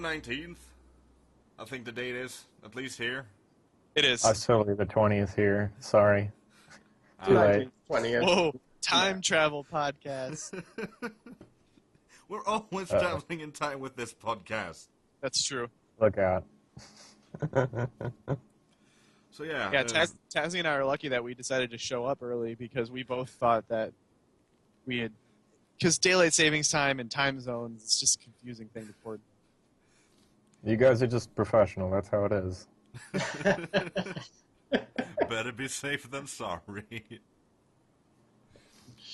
19th. I think the date is, at least here. It is. October the 20th here. Sorry. Too late. 20th. Whoa, time travel podcast. We're always traveling in time with this podcast. That's true. Look out. So yeah. Yeah, Tazzy and I are lucky that we decided to show up early because we both thought that we had... Because daylight savings time and time zones, it's just a confusing thing to coordinate. You guys are just professional. That's how it is. Better be safe than sorry.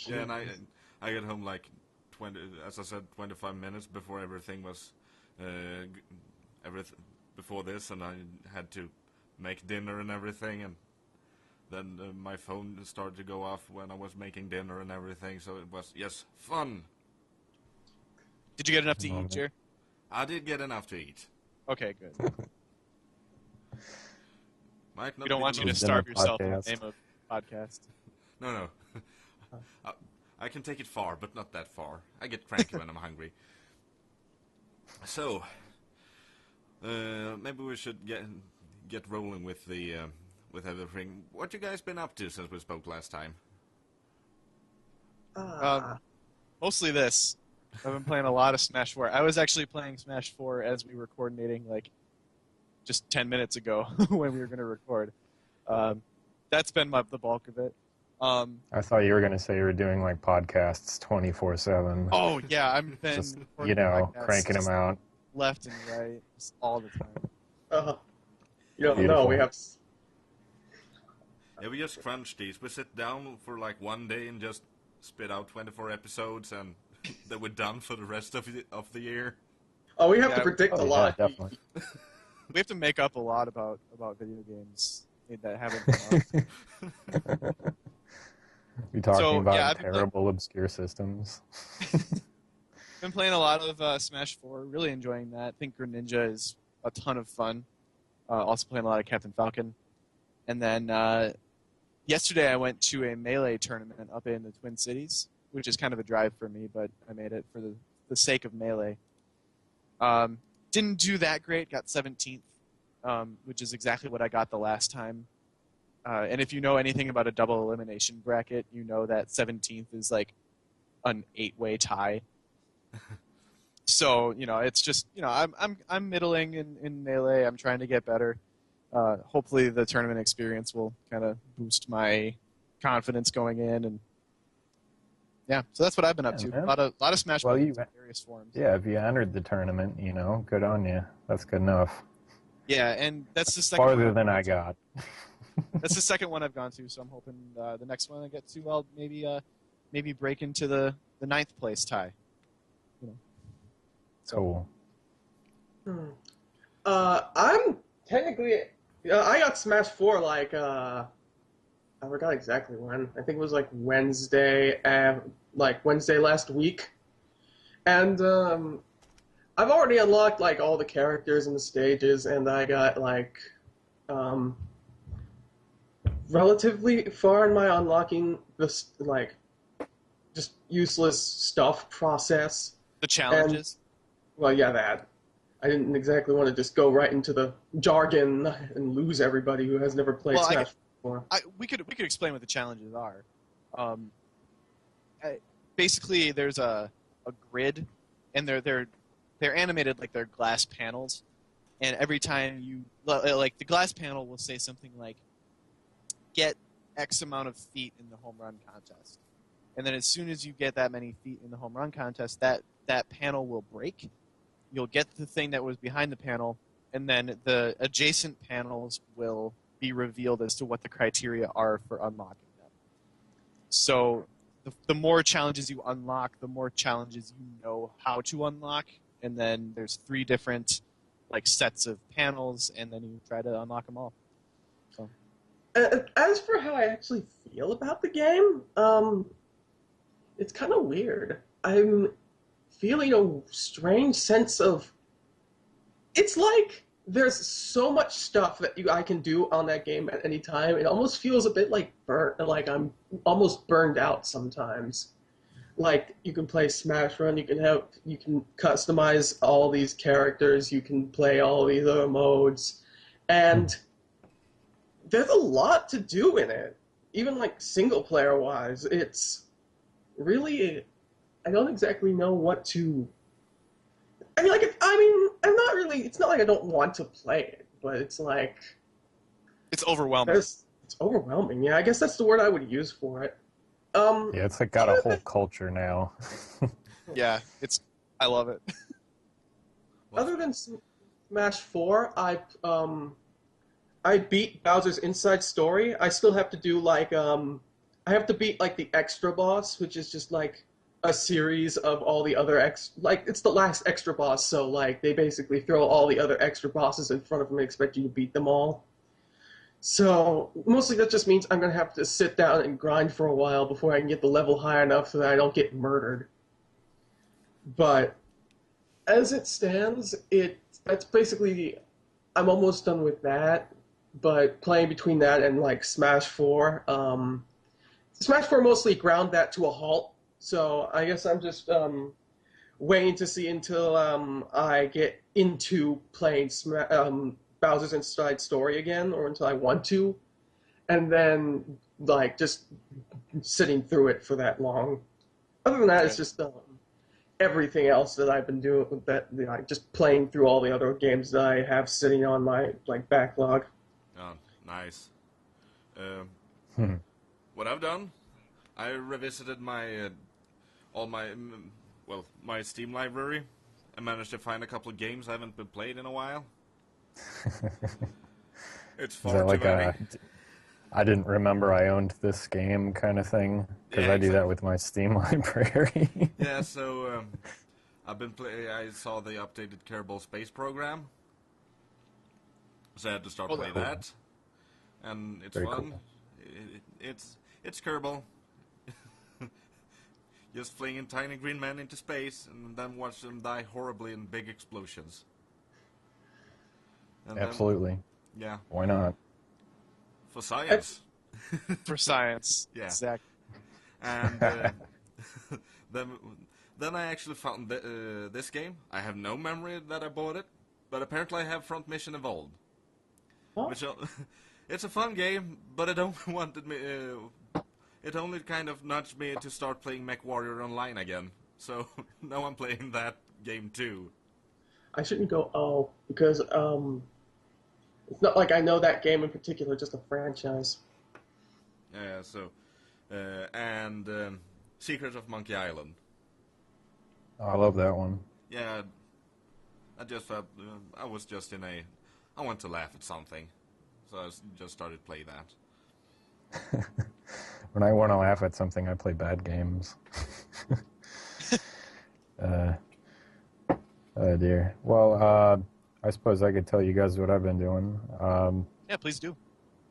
Yeah, and I get home like 25 minutes before everything was before this, and I had to make dinner and everything, and then my phone started to go off when I was making dinner and everything. So it was fun. Did you get enough to eat, Jer? I did get enough to eat. Okay, good. Might not We don't be want the you to most- starve yourself in the podcast. name of podcast. No. I can take it far, but not that far. I get cranky when I'm hungry. So, maybe we should get rolling with the with everything. What you guys been up to since we spoke last time? Mostly this. I've been playing a lot of Smash 4. I was actually playing Smash 4 as we were coordinating, like, just 10 minutes ago when we were going to record. That's been the bulk of it. I thought you were going to say you were doing like podcasts 24/7. Oh, yeah, I've been Just, recording podcasts cranking them out. left and right just all the time. You don't know, Beautiful. we have... Yeah, we just crunch these. We sit down for like one day and just spit out 24 episodes, and then we're done for the rest of the year. Oh, we have to Yeah. predict a Oh, yeah, lot. definitely. We have to make up a lot about video games that haven't been out. You're talking So, about yeah, I've been terrible, obscure systems. Been playing a lot of Smash 4, really enjoying that. I think Greninja is a ton of fun. Also playing a lot of Captain Falcon. And then yesterday I went to a Melee tournament up in the Twin Cities, which is kind of a drive for me, but I made it for the sake of Melee. Didn't do that great, got 17th, which is exactly what I got the last time. And if you know anything about a double elimination bracket, you know that 17th is like an 8-way tie. So, it's just, I'm middling in Melee. I'm trying to get better. Hopefully the tournament experience will kind of boost my confidence going in. And yeah, so that's what I've been up to. Man. A lot of Smash Well, in various forms. Yeah, if you entered the tournament, good on you. That's good enough. Yeah, and that's the second Farther one than I got. That's the second one I've gone to, so I'm hoping the next one I get to, I'll maybe break into the 9th place tie. So, Cool. I'm technically... I got Smash 4 like... I forgot exactly when. I think it was like Wednesday last week. And I've already unlocked like all the characters and the stages, and I got like relatively far in my unlocking this like just useless stuff process. the challenges. Well, yeah, that. I didn't exactly want to just go right into the jargon and lose everybody who has never played Smash before. We could explain what the challenges are. Basically, there's a grid, and they're animated like they're glass panels, and every time you like the glass panel will say something like, "Get X amount of feet in the home run contest," and then as soon as you get that many feet in the home run contest, that panel will break. You'll get the thing that was behind the panel, and then the adjacent panels will be revealed as to what the criteria are for unlocking them. So the more challenges you unlock, the more challenges you know how to unlock, and then there's 3 different like sets of panels, and then you try to unlock them all. So. As for how I actually feel about the game, it's kind of weird. I'm feeling a strange sense of... It's like there's so much stuff that I can do on that game at any time. It almost feels a bit like I'm almost burned out sometimes. Like you can play Smash Run, you can customize all these characters, you can play all these other modes, and there's a lot to do in it. Even like single player wise, it's really I don't exactly know what to. I mean, I'm not really. It's not like I don't want to play it, but it's like It's overwhelming. it's overwhelming. Yeah, I guess that's the word I would use for it. Yeah, it's like got a whole culture now. Yeah, I love it. Other than Smash 4, I beat Bowser's Inside Story. I still have to do like I have to beat like the extra boss, which is just like a series of all the other like it's the last extra boss, so like they basically throw all the other extra bosses in front of them and expect you to beat them all. So mostly that just means I'm gonna have to sit down and grind for a while before I can get the level high enough so that I don't get murdered. But as it stands, that's basically I'm almost done with that. But playing between that and like Smash 4, Smash 4 mostly ground that to a halt. So I guess I'm just waiting to see until I get into playing Bowser's Inside Story again, or until I want to, and then like just sitting through it for that long. Other than that, it's just everything else that I've been doing. Just playing through all the other games that I have sitting on my like backlog. Oh, nice. What I've done, I revisited my my Steam library. I managed to find a couple of games I haven't been played in a while. It's far too like many. I didn't remember I owned this game kind of thing, because Yeah, I do that with my Steam library. Yeah, so I saw the updated Kerbal Space Program, so I had to start playing cool. that, and it's Very fun. cool. It's Kerbal. Just flinging tiny green men into space and then watch them die horribly in big explosions. And Absolutely. Then, yeah. Why not? For science. For science. Yeah. Exactly. And then I actually found this game. I have no memory that I bought it, but apparently I have Front Mission Evolved. Oh. Which it's a fun game, but it only wanted me. It only kind of nudged me to start playing MechWarrior Online again. So now I'm playing that game too. I shouldn't go because it's not like I know that game in particular, just a franchise. Yeah. So and Secret of Monkey Island. Oh, I love that one. Yeah. I just felt I was just in a. I want to laugh at something, so I just started playing that. When I want to laugh at something, I play bad games. Oh dear. Well, I suppose I could tell you guys what I've been doing. Yeah, please do.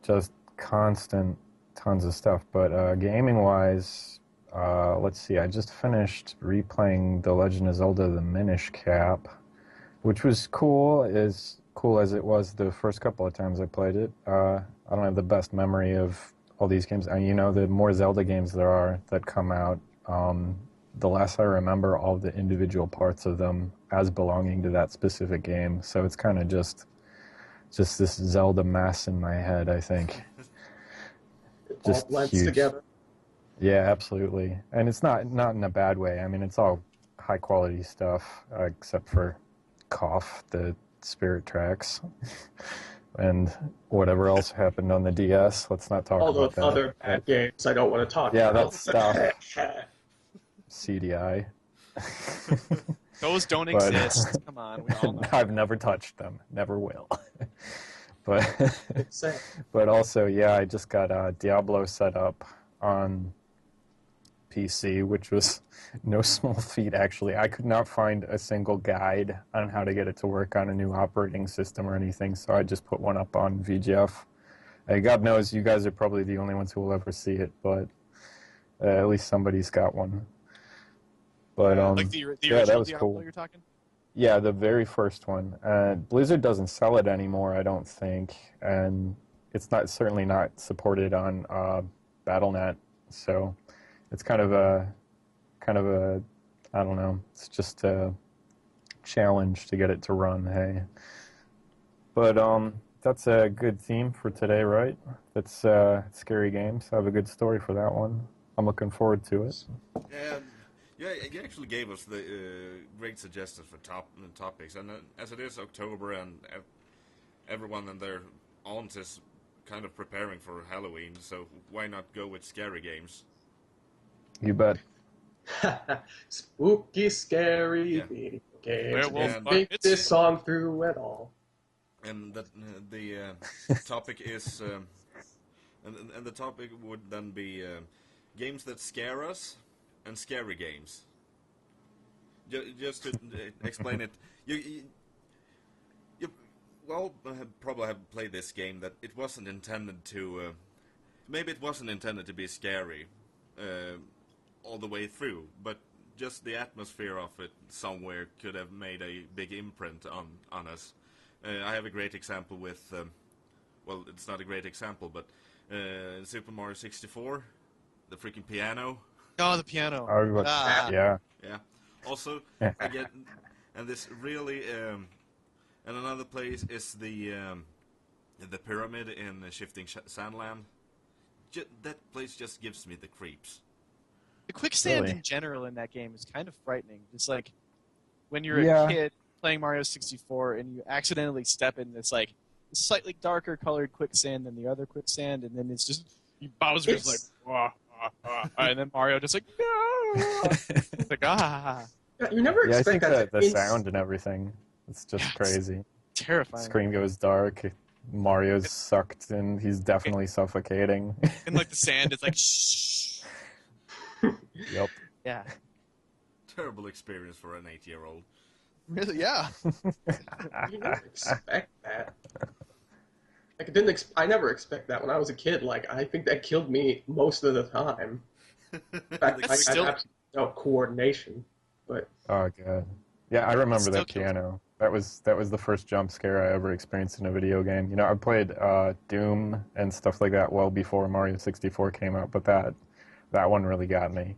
Just constant, tons of stuff. But gaming-wise, let's see. I just finished replaying The Legend of Zelda: The Minish Cap, which was cool. As cool as it was the first couple of times I played it. I don't have the best memory of all these games. And the more Zelda games there are that come out, the less I remember all the individual parts of them as belonging to that specific game. So it's kind of just this Zelda mess in my head, I think. It Just all blends huge. together. Yeah, absolutely. And it's not in a bad way. I mean, it's all high quality stuff, except for Cough, the Spirit Tracks, and whatever else happened on the DS. Let's not talk All about those that. other bad games I don't want to talk Yeah, about. that stuff. CDI. Those don't But- exist. Come on, we all know. I've never touched them. Never will. But Same. but also, yeah, I just got Diablo set up on PC, which was no small feat, actually. I could not find a single guide on how to get it to work on a new operating system or anything, so I just put one up on VGF. God knows you guys are probably the only ones who will ever see it, but at least somebody's got one. But Like the yeah, original that was Diablo cool. you're talking? Yeah, the very first one. Blizzard doesn't sell it anymore, I don't think, and it's certainly not supported on BattleNet. So it's kind of kind of a, I don't know, it's just a challenge to get it to run, hey. But that's a good theme for today, right? That's scary games. I have a good story for that one. I'm looking forward to it. And yeah, you actually gave us the great suggestions for topics, and as it is October and everyone and their aunt is kind of preparing for Halloween, so why not go with scary games? You bet. Spooky, scary Yeah. video games. Werewolf And Buck think Hits. this song through it all. And that the topic is, and the topic would then be games that scare us and scary games. Just to explain it, you probably have played this game that it wasn't intended to. Maybe it wasn't intended to be scary all the way through, but just the atmosphere of it somewhere could have made a big imprint on us. I have a great example with, well, it's not a great example, but Super Mario 64, the freaking piano. Oh, the piano. Yeah. Yeah. Also, I get, and this really, and another place is the pyramid in Shifting Sandland. That place just gives me the creeps. The quicksand Really? in general in that game is kind of frightening. Just like when you're Yeah. a kid playing Mario 64 and you accidentally step in this like slightly darker colored quicksand than the other quicksand, and then it's just Bowser's like, wah, wah, wah, and then Mario just like, no, it's like Yeah, you never Yeah, I expect think that. the sound and everything, it's just Yeah, crazy. terrifying. Screen goes dark, Mario's sucked and he's definitely suffocating. And like the sand is like, shh. Yep. Yeah, Terrible experience for an 8-year-old. really, yeah. You never expect that. Like, I never expect that when I was a kid. Like, I think that killed me most of the time. In fact, I still- had absolutely no coordination. But Oh god. Yeah, I remember Still that kills piano. That was the first jump scare I ever experienced in a video game. You know, I played Doom and stuff like that well before Mario 64 came out, but that one really got me.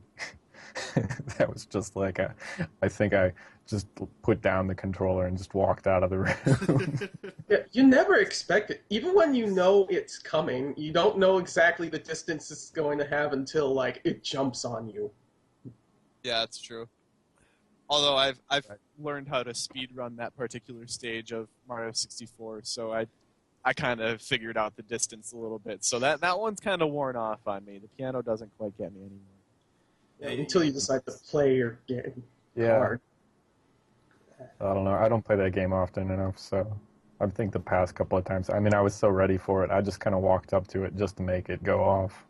That was just like I think I just put down the controller and just walked out of the room. yeah, you never expect it. Even when you know it's coming, you don't know exactly the distance it's going to have until, like, it jumps on you. Yeah, that's true. Although I've learned how to speed run that particular stage of Mario 64, so I kind of figured out the distance a little bit. So that one's kind of worn off on me. The piano doesn't quite get me anymore. Yeah, until you decide to play your game Yeah. hard. I don't know. I don't play that game often enough, so I think the past couple of times. I mean, I was so ready for it. I just kind of walked up to it just to make it go off.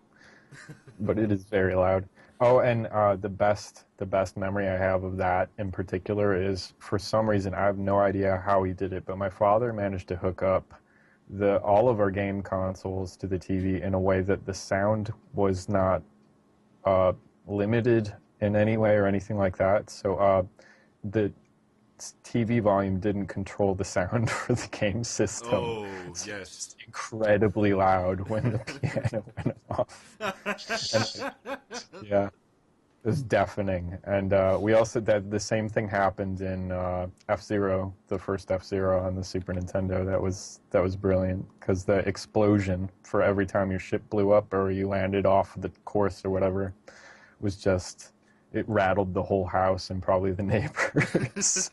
But it is very loud. Oh, and the best memory I have of that in particular is, for some reason, I have no idea how he did it, but my father managed to hook up all of our game consoles to the TV in a way that the sound was not limited in any way or anything like that. So the TV volume didn't control the sound for the game system. Oh, So yes. it's incredibly loud when the piano went off. Yeah, it was deafening. And we also, the same thing happened in F-Zero, the first F-Zero on the Super Nintendo. That was brilliant, because the explosion for every time your ship blew up or you landed off the course or whatever was just, it rattled the whole house and probably the neighbors.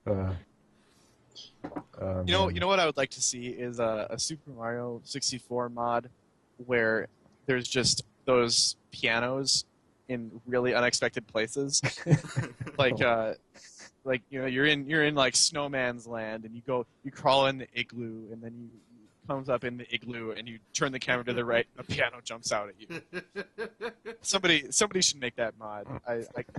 You know what I would like to see is a Super Mario 64 mod where there's just those pianos in really unexpected places. like you know, you're in like Snowman's Land, and you crawl in the igloo, and then you comes up in the igloo, and you turn the camera to the right, and a piano jumps out at you. Somebody should make that mod.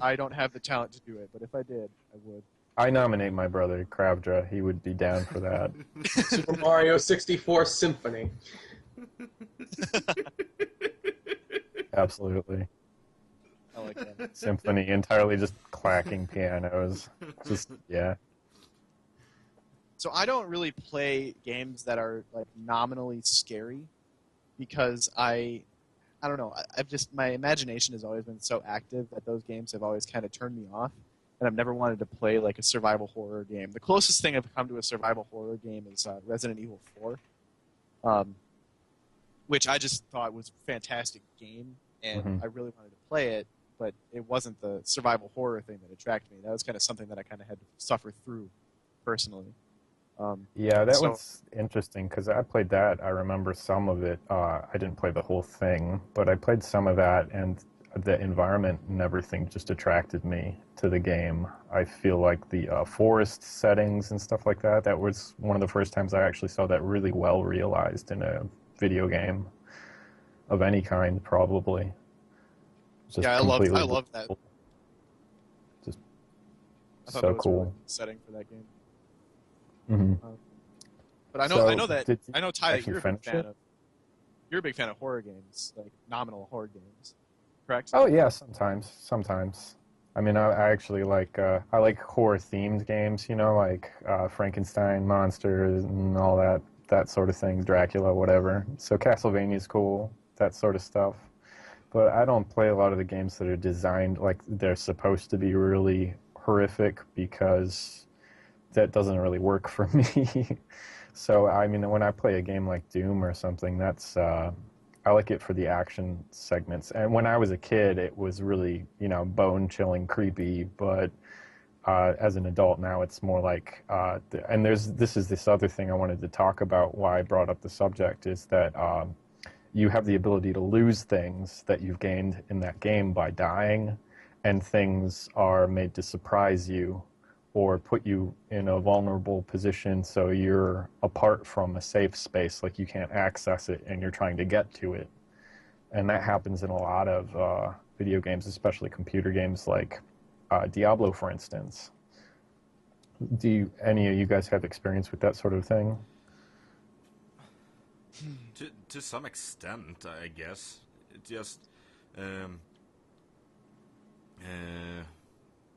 I don't have the talent to do it, but if I did, I would. I nominate my brother, Kravdra. He would be down for that. Super Mario 64 Symphony. Absolutely. I like that. Symphony, entirely just clacking pianos. Just, yeah. So I don't really play games that are like nominally scary because I I don't know. I've just my imagination has always been so active that those games have always kind of turned me off, and I've never wanted to play like a survival horror game. The closest thing I've come to a survival horror game is Resident Evil 4, which I just thought was a fantastic game, and Mhm. I really wanted to play it, but it wasn't the survival horror thing that attracted me. That was kind of something that I kind of had to suffer through personally. Yeah, that So- was interesting because I played that. I remember some of it. I didn't play the whole thing, but I played some of that, and the environment and everything just attracted me to the game. I feel like the forest settings and stuff like that, that was one of the first times I actually saw that really well realized in a video game of any kind, probably. Just Yeah, I completely love that. Just I thought so that was a really cool. good setting for that game. Hmm. But I know So, I know that did you I know Ty, that actually you're a big finish fan it? of horror games, like nominal horror games, correct? Oh yeah, sometimes. I mean, I actually like I like horror themed games, like Frankenstein monsters and all that sort of thing, Dracula, whatever. So Castlevania's cool, that sort of stuff. But I don't play a lot of the games that are designed like they're supposed to be really horrific because that doesn't really work for me. So I mean, when I play a game like Doom or something, that's I like it for the action segments. And when I was a kid, it was really, bone-chilling, creepy. But as an adult now, it's more like, and this other thing I wanted to talk about. Why I brought up the subject is that you have the ability to lose things that you've gained in that game by dying, and things are made to surprise you or put you in a vulnerable position so you're apart from a safe space, like you can't access it and you're trying to get to it. And that happens in a lot of video games, especially computer games like Diablo, for instance. Do any of you guys have experience with that sort of thing? To some extent, I guess. It just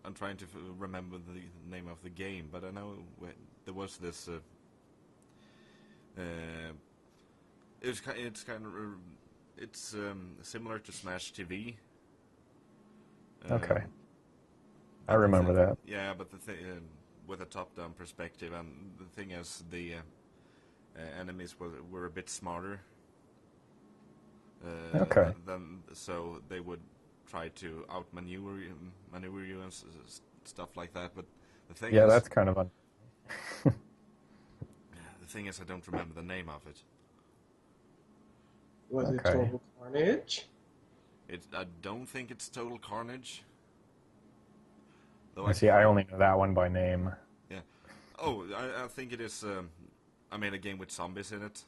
I'm trying to remember the name of the game, but I know there was this. It's similar to Smash TV. Okay. I but remember that. Yeah, but the thing with a top-down perspective, and the thing is, the enemies were a bit smarter. Okay. So they would try to outmaneuver you and stuff like that. But the thing Yeah, is, that's kind of the thing is, I don't remember the name of it. Was it Okay. Total Carnage? I don't think it's Total Carnage. Though I see. I only know that one by name. Yeah. Oh, I think it is. I made a game with zombies in it.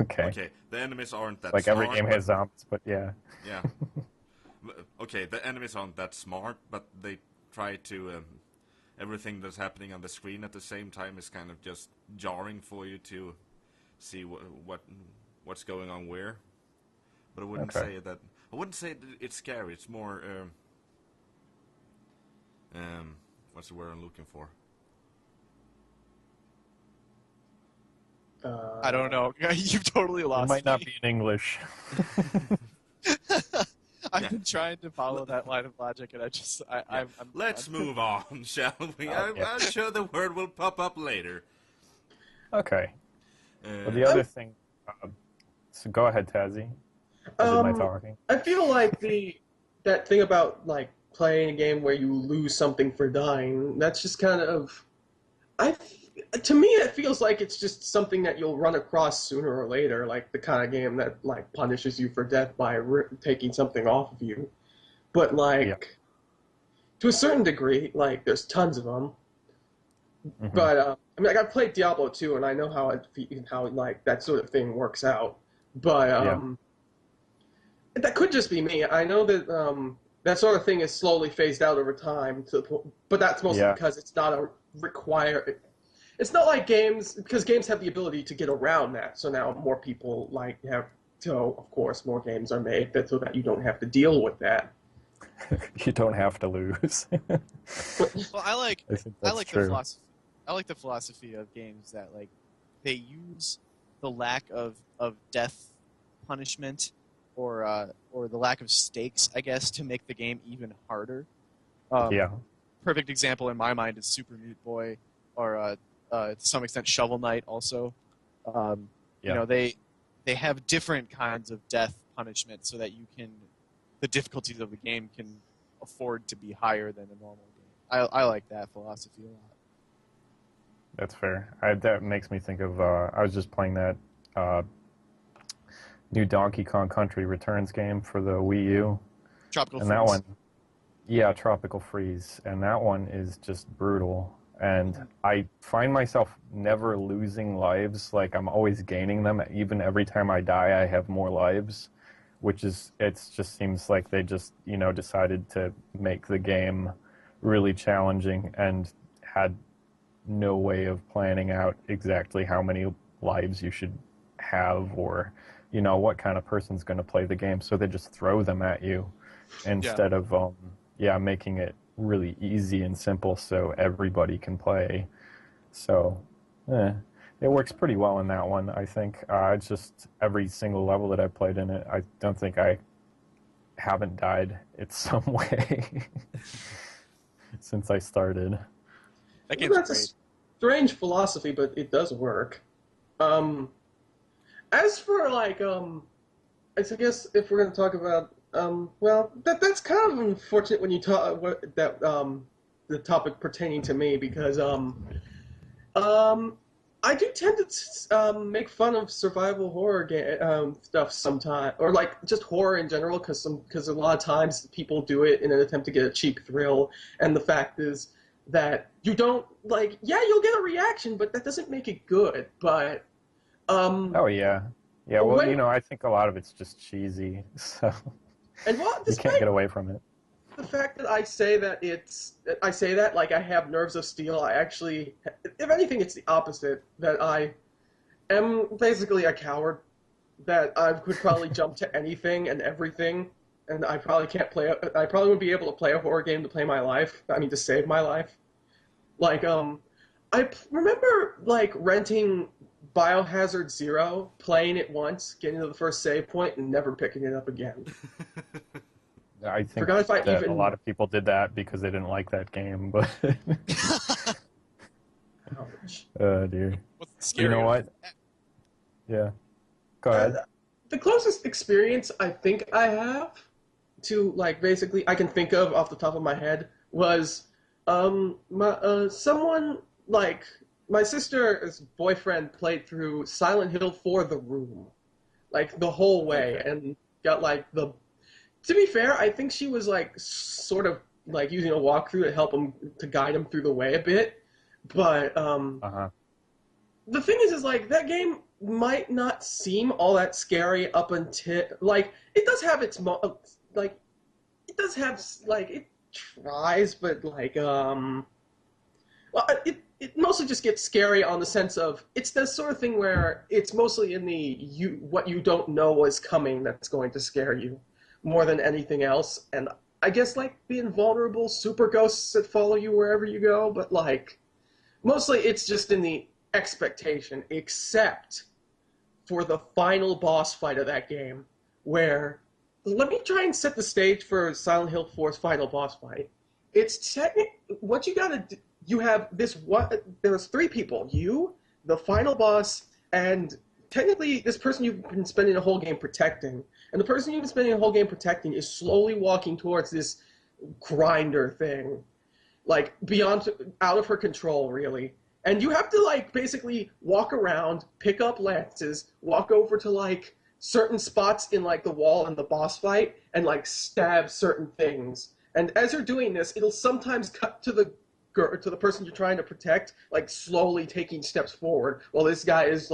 Okay. Okay, the enemies aren't that Like smart. every game has zombies, but yeah. Yeah. Okay, the enemies aren't that smart, but they try to. Everything that's happening on the screen at the same time is kind of just jarring for you to see what's going on where. But I wouldn't Okay. say that. I wouldn't say that it's scary. It's more. What's the word I'm looking for? I don't know. You've totally It lost might not me. be in English. I've been trying to follow that line of logic, and I'm Let's move on, shall we? Okay. I'm sure the word will pop up later. Okay. Well, the Uh, other thing. So go ahead, Tazzy. Or did my talking? I feel like that thing about like playing a game where you lose something for dying. That's just kind of, to me, it feels like it's just something that you'll run across sooner or later, like the kind of game that like punishes you for death by taking something off of you. But like, Yeah. to a certain degree, like there's tons of them. Mhm. But I mean, like I've played Diablo 2, and I know how like that sort of thing works out. But that could just be me. I know that that sort of thing is slowly phased out over time. But that's mostly Yeah. because it's not a require. It's not like games, because games have the ability to get around that. So now more people like have. So of course more games are made so that you don't have to deal with that. You don't have to lose. Well, I like think I that's like true. the philosophy. I like the philosophy of games that like they use the lack of death punishment or the lack of stakes, I guess, to make the game even harder. Yeah. Perfect example in my mind is Super Meat Boy, or to some extent Shovel Knight also. You know, they have different kinds of death punishment so that the difficulties of the game can afford to be higher than a normal game. I like that philosophy a lot. That's fair. That makes me think of, I was just playing that new Donkey Kong Country Returns game for the Wii U. Tropical and Freeze. That one, yeah, Tropical Freeze. And that one is just brutal. And I find myself never losing lives. Like, I'm always gaining them. Even every time I die, I have more lives. It just seems like they just, decided to make the game really challenging and had no way of planning out exactly how many lives you should have or, what kind of person's going to play the game. So they just throw them at you instead of, making it really easy and simple so everybody can play. So, it works pretty well in that one, I think. It's just every single level that I've played in it, I don't think I haven't died in some way since I started. That game's That's great. a strange philosophy, but it does work. As for I guess if we're going to talk about, that's kind of unfortunate when you talk the topic pertaining to me because I do tend to make fun of survival horror stuff sometimes, or just horror in general, because a lot of times people do it in an attempt to get a cheap thrill, and the fact is that you don't you'll get a reaction, but that doesn't make it good. But oh yeah, well, I think a lot of it's just cheesy, so and you can't get away from it. The fact that I say that like I have nerves of steel, I actually, if anything, it's the opposite. That I am basically a coward. That I could probably jump to anything and everything, and I probably wouldn't be able to play a horror game to save my life. I remember renting Biohazard Zero, playing it once, getting to the first save point, and never picking it up again. I think a lot of people did that because they didn't like that game, but Ouch. Oh dear. What's scary? You know what? Yeah. Go ahead. The closest experience I think I have to basically I can think of off the top of my head was my sister's boyfriend played through Silent Hill 4 The Room, the whole way, and got To be fair, I think she was sort of using a walkthrough to guide him through the way a bit, but the thing is that game might not seem all that scary up until it does have its it tries, but it mostly just gets scary on the sense of it's the sort of thing where it's mostly in what you don't know is coming that's going to scare you more than anything else. And I guess the invulnerable super ghosts that follow you wherever you go, but mostly it's just in the expectation, except for the final boss fight of that game, where let me try and set the stage for Silent Hill 4's final boss fight. It's what you gotta do. You have there's three people, you, the final boss, and technically this person you've been spending the whole game protecting. And the person you've been spending the whole game protecting is slowly walking towards this grinder thing, out of her control, really. And you have to basically walk around, pick up lances, walk over to certain spots in the wall in the boss fight, and stab certain things. And as you're doing this, it'll sometimes cut to the person you're trying to protect, slowly taking steps forward, while this guy is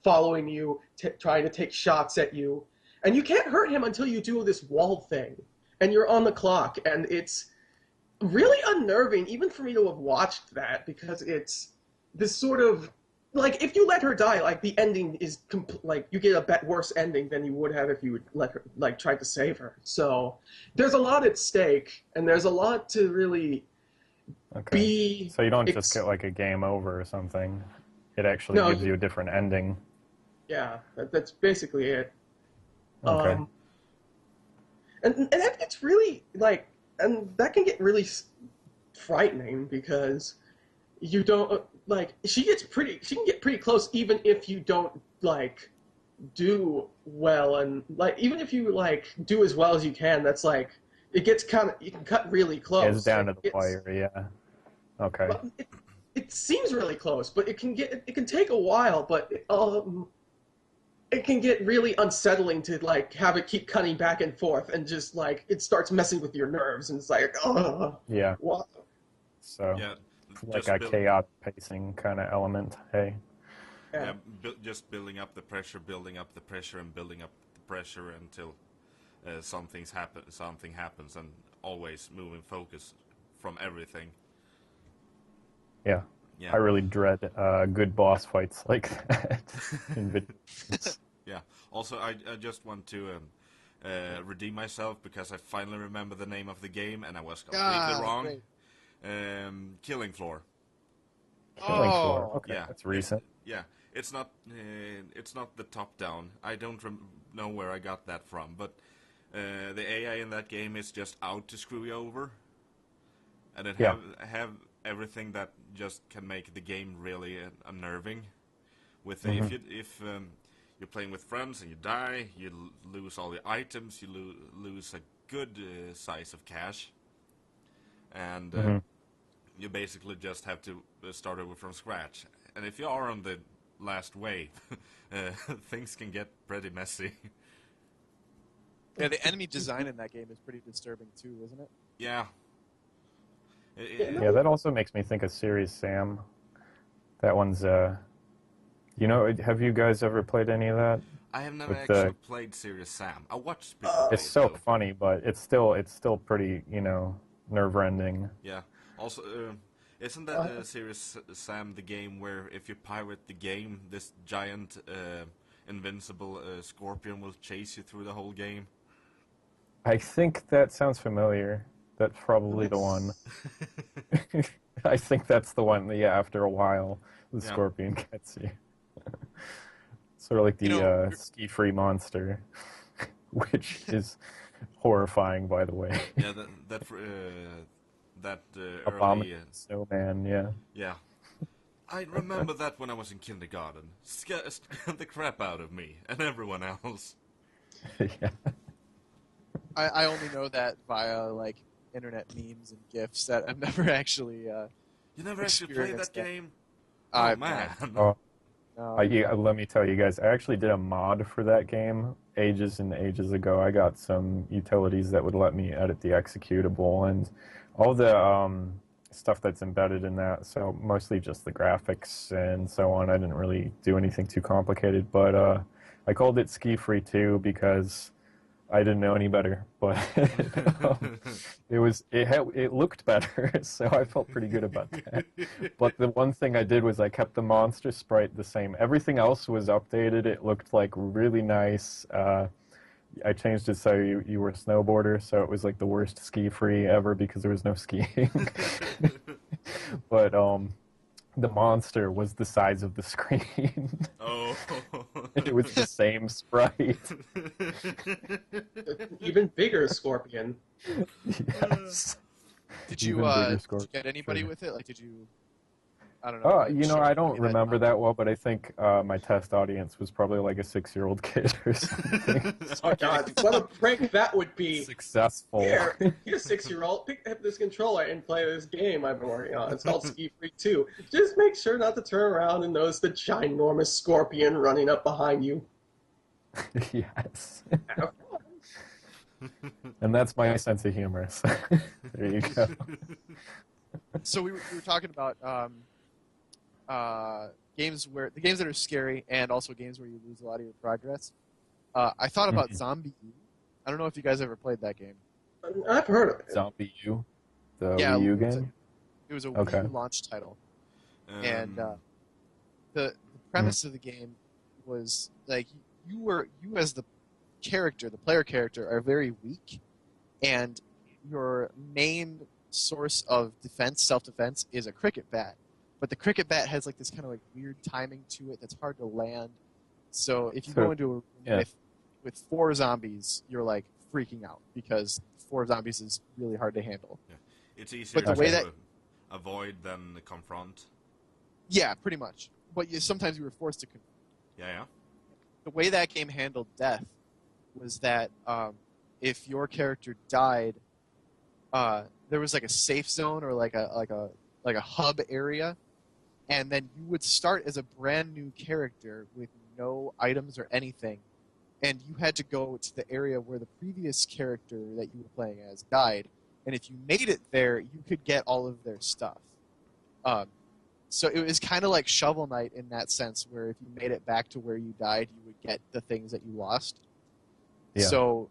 following you, trying to take shots at you. And you can't hurt him until you do this wall thing, and you're on the clock, and it's really unnerving, even for me to have watched that, because it's this sort of if you let her die, the ending is you get a worse ending than you would have if you would let her tried to save her. So there's a lot at stake, and there's a lot to really be. So you don't just get a game over or something. It actually gives you a different ending. Yeah, that's basically it. Okay. And that gets really and that can get really frightening because you don't she can get pretty close even if you don't do well, and even if you do as well as you can, that's it gets you can cut really close. It's down to the wire, yeah. Okay. Well, it seems really close, but it can take a while, but it can get really unsettling to have it keep cutting back and forth, and just it starts messing with your nerves, and it's oh Yeah. what? So Yeah, like a chaotic pacing kind of element. Hey. Yeah, just building up the pressure, and building up the pressure until something happens, and always moving focus from everything. Yeah. I really dread good boss fights like that in video games. Yeah. Also, I just want to redeem myself because I finally remember the name of the game and I was completely wrong. Killing Floor. Killing Floor. Okay, yeah, that's recent. It's not the top down. I don't know where I got that from, but the AI in that game is just out to screw you over, and it have everything that just can make the game really unnerving. With if you're playing with friends and you die, you lose all the items, you lose a good size of cash, and you basically just have to start over from scratch. And if you are on the last wave, things can get pretty messy. Yeah, the enemy design in that game is pretty disturbing too, isn't it? Yeah. Yeah, that also makes me think of Serious Sam. That one's, have you guys ever played any of that? I have never actually played Serious Sam. I watched people play It's so though. funny, but it's still pretty, nerve-wrending. Yeah. Also, isn't that Serious Sam the game where if you pirate the game, this giant invincible scorpion will chase you through the whole game? I think that sounds familiar. That's probably the one. I think that's the one. Yeah, after a while, the scorpion gets you. Sort of like the ski-free monster, which is horrifying, by the way. Yeah, that early snowman. Yeah. Yeah. I remember that when I was in kindergarten. Scared the crap out of me and everyone else. Yeah. I only know that via internet memes and gifs. That I've never actually. You never actually played that game? Oh man! Oh, let me tell you guys. I actually did a mod for that game ages and ages ago. I got some utilities that would let me edit the executable and all the stuff that's embedded in that. So mostly just the graphics and so on. I didn't really do anything too complicated, but I called it Ski Free 2 because I didn't know any better, but it looked better, so I felt pretty good about that. But the one thing I did was I kept the monster sprite the same. Everything else was updated. It looked really nice. I changed it so you were a snowboarder, so it was the worst ski free ever because there was no skiing. But the monster was the size of the screen. Oh. It was the same sprite. Even bigger scorpion. Yes. Did you get anybody with it? Did you? I don't know. I don't remember that well, but I think my test audience was probably a 6-year-old kid or something. Oh God, what a prank that would be! Successful. Here, you're 6-year-old. Pick up this controller and play this game I've been working on. It's called Ski Free 2. Just make sure not to turn around and notice the ginormous scorpion running up behind you. Yes. And that's my sense of humor. So there you go. So we were talking about games that are scary and also games where you lose a lot of your progress. I thought about Zombie U. I don't know if you guys ever played that game. I've heard of it. Zombie U? The Wii U game? It was a Wii U launch title. And the premise of the game was you as the character, the player character, are very weak, and your main source of defense, self-defense, is a cricket bat. But the cricket bat has this kind of weird timing to it that's hard to land. So if you go into a room with with 4 zombies, you're like freaking out because 4 zombies is really hard to handle. Yeah. It's easier But the way to that avoid than confront. yeah, pretty much. But sometimes you were forced to confront. Yeah. The way that game handled death was that if your character died, there was like a safe zone or like a hub area, and then you would start as a brand new character with no items or anything, and you had to go to the area where the previous character that you were playing as died, and if you made it there, you could get all of their stuff. So it was kind of like Shovel Knight in that sense, where if you made it back to where you died, you would get the things that you lost. Yeah. So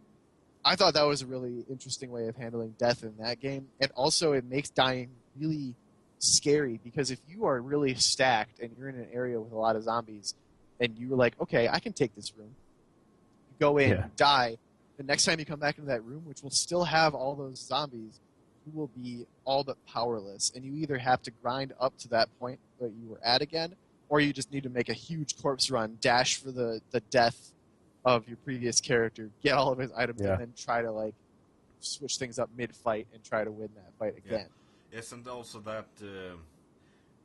I thought that was a really interesting way of handling death in that game. And also it makes dying really scary, because if you are really stacked and you're in an area with a lot of zombies and you're like, okay, I can take this room. You go in, you die. The next time you come back into that room, which will still have all those zombies, you will be all but powerless, and you either have to grind up to that point that you were at again, or you just need to make a huge corpse run, dash for the death of your previous character, get all of his items, and then try to like switch things up mid-fight and try to win that fight again. Yeah. Isn't also that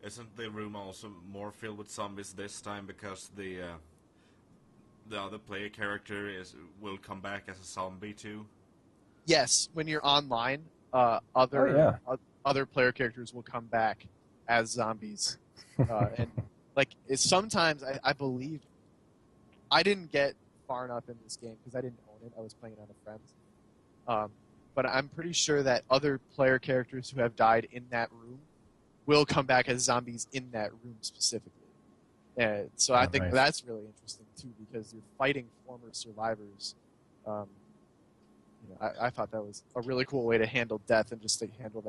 isn't the room also more filled with zombies this time because the other player character will come back as a zombie too? Yes, when you're online, other player characters will come back as zombies, and like sometimes I believe I didn't get far enough in this game because I didn't own it. I was playing it on a friend's, but I'm pretty sure that other player characters who have died in that room will come back as zombies in that room specifically. So I think that's really interesting too, because you're fighting former survivors. I thought that was a really cool way to handle death and just to handle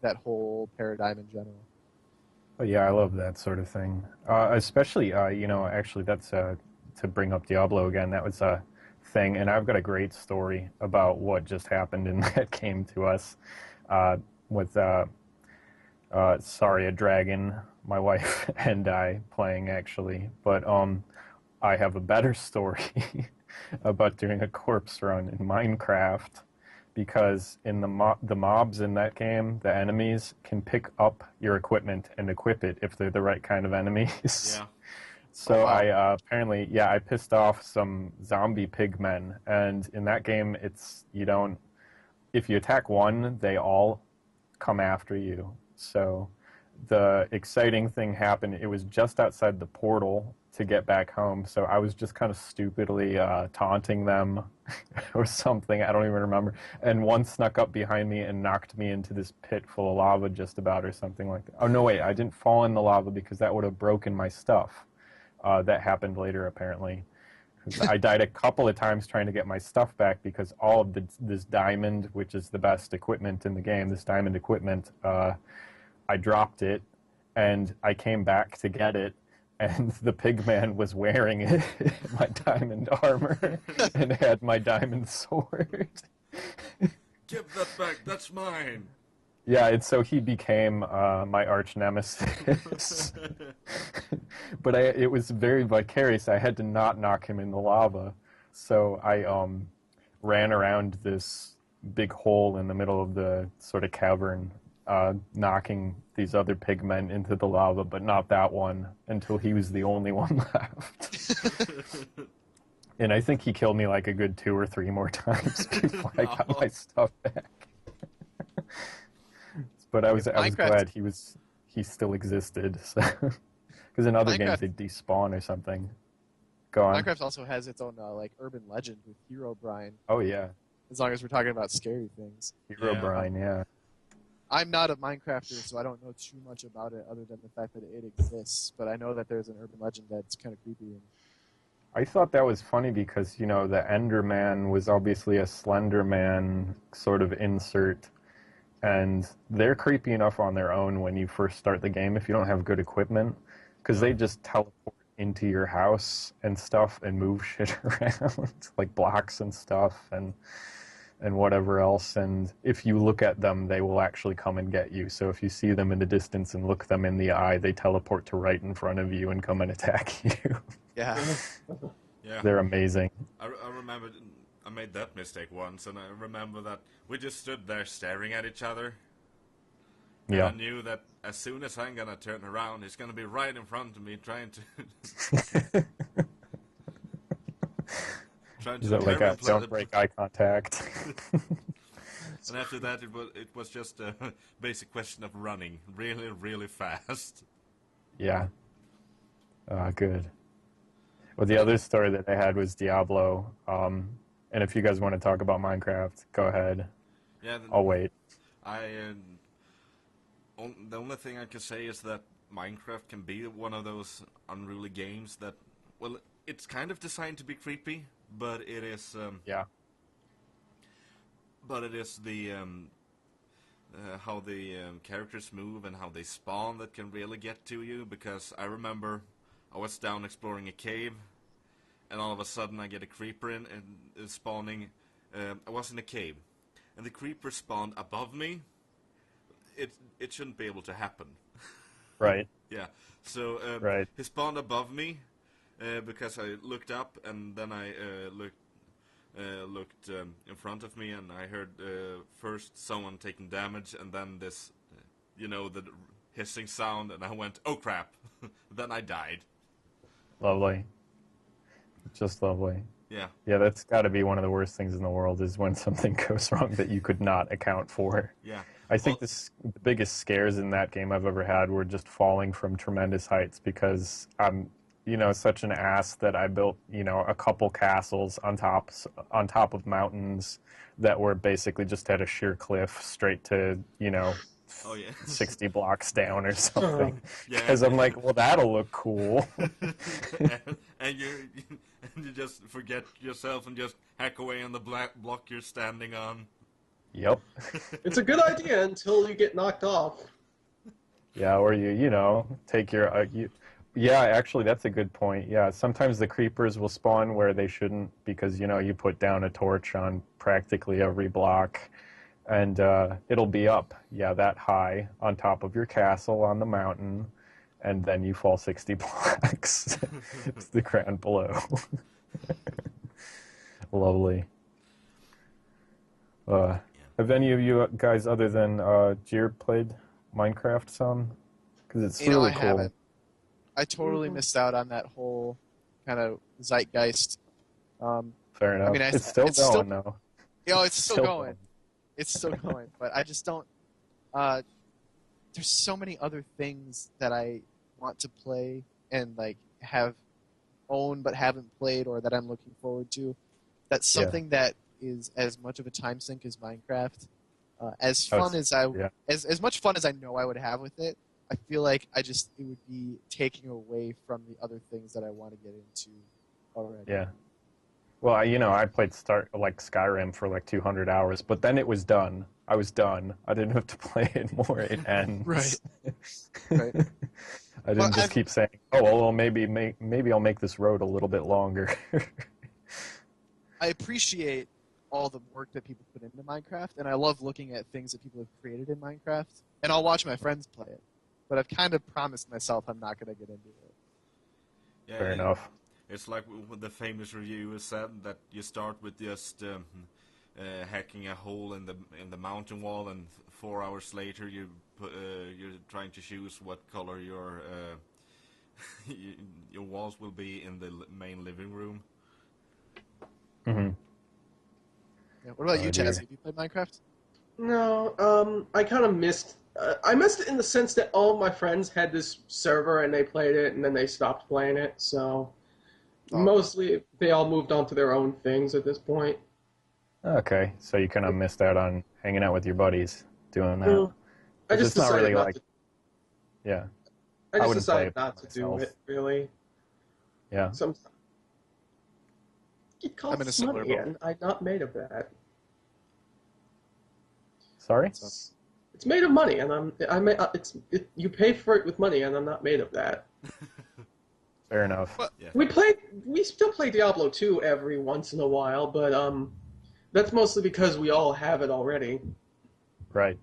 that whole paradigm in general. Oh, yeah, I love that sort of thing. Especially, actually, that's to bring up Diablo again. That was a thing, and I've got a great story about what just happened in that game to us with, a dragon, my wife and I playing, actually. But I have a better story about doing a corpse run in Minecraft, because in the mobs in that game, the enemies can pick up your equipment and equip it if they're the right kind of enemies. Yeah. So I I pissed off some zombie pigmen, and in that game, if you attack one, they all come after you. So the exciting thing happened. It was just outside the portal to get back home, so I was just kind of stupidly taunting them or something. I don't even remember. And one snuck up behind me and knocked me into this pit full of lava just about, or something like that. Oh, no, wait, I didn't fall in the lava because that would have broken my stuff. That happened later, apparently. I died a couple of times trying to get my stuff back because all of this diamond, which is the best equipment in the game, this diamond equipment, I dropped it, and I came back to get it, and the pigman was wearing it, my diamond armor, and had my diamond sword. Give that back, that's mine! Yeah, and so he became my arch nemesis. But it was very vicarious. I had to not knock him in the lava. So I ran around this big hole in the middle of the sort of cavern, knocking these other pigmen into the lava, but not that one, until he was the only one left. And I think he killed me like a good 2 or 3 more times before I got my stuff back. But I was glad he still existed. Because in other games they despawn or something. Go on. Minecraft also has its own urban legend with Herobrine. Oh yeah. As long as we're talking about scary things. Herobrine, yeah. I'm not a Minecrafter, so I don't know too much about it other than the fact that it exists. But I know that there's an urban legend that's kind of creepy. I thought that was funny because, the Enderman was obviously a Slender Man sort of insert. And they're creepy enough on their own when you first start the game if you don't have good equipment. Because they just teleport into your house and stuff and move shit around, like blocks and stuff and whatever else. And if you look at them, they will actually come and get you. So if you see them in the distance and look them in the eye, they teleport to right in front of you and come and attack you. Yeah. Yeah. They're amazing. I remember I made that mistake once, and I remember that we just stood there staring at each other. And Yeah. I knew that as soon as I'm gonna turn around, he's gonna be right in front of me, trying to trying Is to that like a permanently. don't break eye contact? And after that, it was just a basic question of running really, really fast. Yeah. Good. Well, the other story that I had was Diablo. And if you guys want to talk about Minecraft, go ahead. Yeah, I'll wait. The only thing I can say is that Minecraft can be one of those unruly games that, well, it's kind of designed to be creepy, but it is. Yeah. But it is the how the characters move and how they spawn that can really get to you. Because I remember I was down exploring a cave, and all of a sudden I get a creeper in and spawning. I was in a cave, and the creeper spawned above me. It shouldn't be able to happen. Right. Yeah. So Right. he spawned above me because I looked up, and then I looked in front of me, and I heard first someone taking damage, and then this, the hissing sound, and I went, "Oh crap!" Then I died. Lovely. Just lovely. Yeah. Yeah, that's got to be one of the worst things in the world is when something goes wrong that you could not account for. Yeah. I think the biggest scares in that game I've ever had were just falling from tremendous heights because I'm, such an ass that I built, a couple castles on top of mountains that were basically just at a sheer cliff straight to, Oh yeah. 60 blocks down or something. Yeah. Because I'm like, well, that'll look cool. and you just forget yourself and just hack away on the black block you're standing on. Yep. It's a good idea until you get knocked off. Yeah, or you take your yeah, actually that's a good point. Yeah, sometimes the creepers will spawn where they shouldn't because you put down a torch on practically every block and it'll be up, that high on top of your castle on the mountain, and then you fall 60 blocks to the ground below. Lovely. Have any of you guys other than Jeer played Minecraft some? Because it's really I cool. haven't. I totally missed out on that whole kind of zeitgeist. Fair enough. I mean, it's still going though. It's still going. It's still going, but I just don't. There's so many other things that I want to play and have owned but haven't played, or that I'm looking forward to. That's something that is as much of a time sink as Minecraft. As fun as as much fun as I know I would have with it, I feel like it would be taking away from the other things that I want to get into already. Yeah. Well, I played Skyrim for 200 hours, but then it was done. I was done. I didn't have to play it more. It ends. Right. I didn't just keep saying, "Oh, well, maybe I'll make this road a little bit longer." I appreciate all the work that people put into Minecraft, and I love looking at things that people have created in Minecraft, and I'll watch my friends play it. But I've kind of promised myself I'm not going to get into it. Yeah, Fair enough. It's like what the famous reviewer said, that you start with just hacking a hole in the mountain wall, and 4 hours later you're trying to choose what color your walls will be in the main living room. Mm-hmm. Yeah. What about you, dear. Chaz? Have you played Minecraft? No, I kind of missed. I missed it in the sense that all my friends had this server and they played it, and then they stopped playing it. So mostly they all moved on to their own things at this point. Okay, so you kind of missed out on hanging out with your buddies doing that. Well, I just It's not decided really not like, to. yeah, I just wouldn't play decided it not to do myself. it. Really. yeah. Sometimes it I'm in a costs similar money, boat. and I'm not made of that. Sorry? It's made of money, and you pay for it with money, and I'm not made of that. Fair enough. Yeah. We still play Diablo 2 every once in a while, but that's mostly because we all have it already. Right.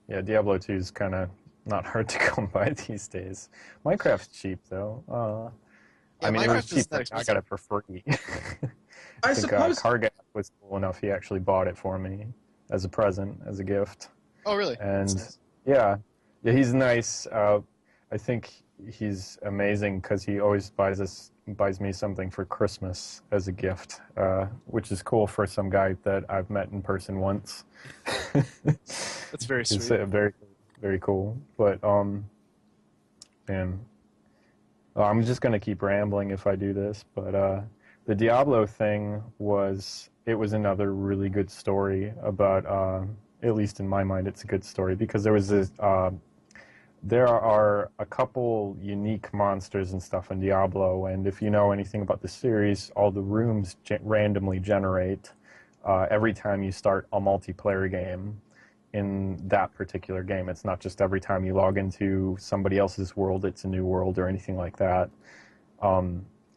Yeah, Diablo 2 is kind of not hard to come by these days. Minecraft's cheap, though. Yeah, I mean, it was Minecraft cheap. isn't that I expensive. got it for free. I think suppose. Cargat was cool enough. He actually bought it for me as a present, as a gift. Oh, really? That's And nice. yeah, yeah, he's nice. I think he's amazing because he always buys me something for Christmas as a gift, which is cool for some guy that I've met in person once. That's very It's sweet. very, very cool. But man, I'm just gonna keep rambling if I do this. But the Diablo thing it was another really good story about. At least in my mind, it's a good story because there was this. There are a couple unique monsters and stuff in Diablo, and if you know anything about the series, all the rooms randomly generate every time you start a multiplayer game in that particular game. It's not just every time you log into somebody else's world, it's a new world or anything like that.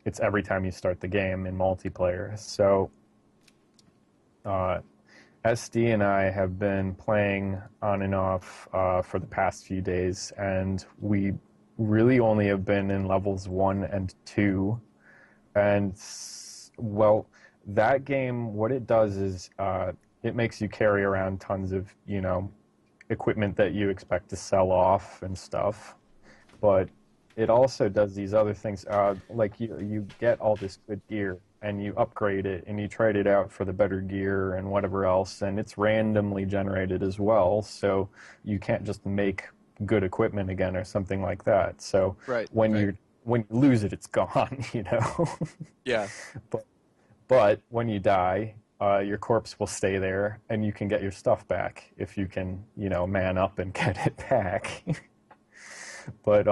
It's every time you start the game in multiplayer. So SD and I have been playing on and off for the past few days, and we really only have been in levels 1 and 2. And, well, that game, what it does is it makes you carry around tons of, equipment that you expect to sell off and stuff. But it also does these other things, like you get all this good gear, and you upgrade it and you trade it out for the better gear and whatever else, and it's randomly generated as well, so you can't just make good equipment again or something like that. So Right. when right. you lose it, it's gone, Yeah. but when you die, your corpse will stay there and you can get your stuff back if you can, man up and get it back. But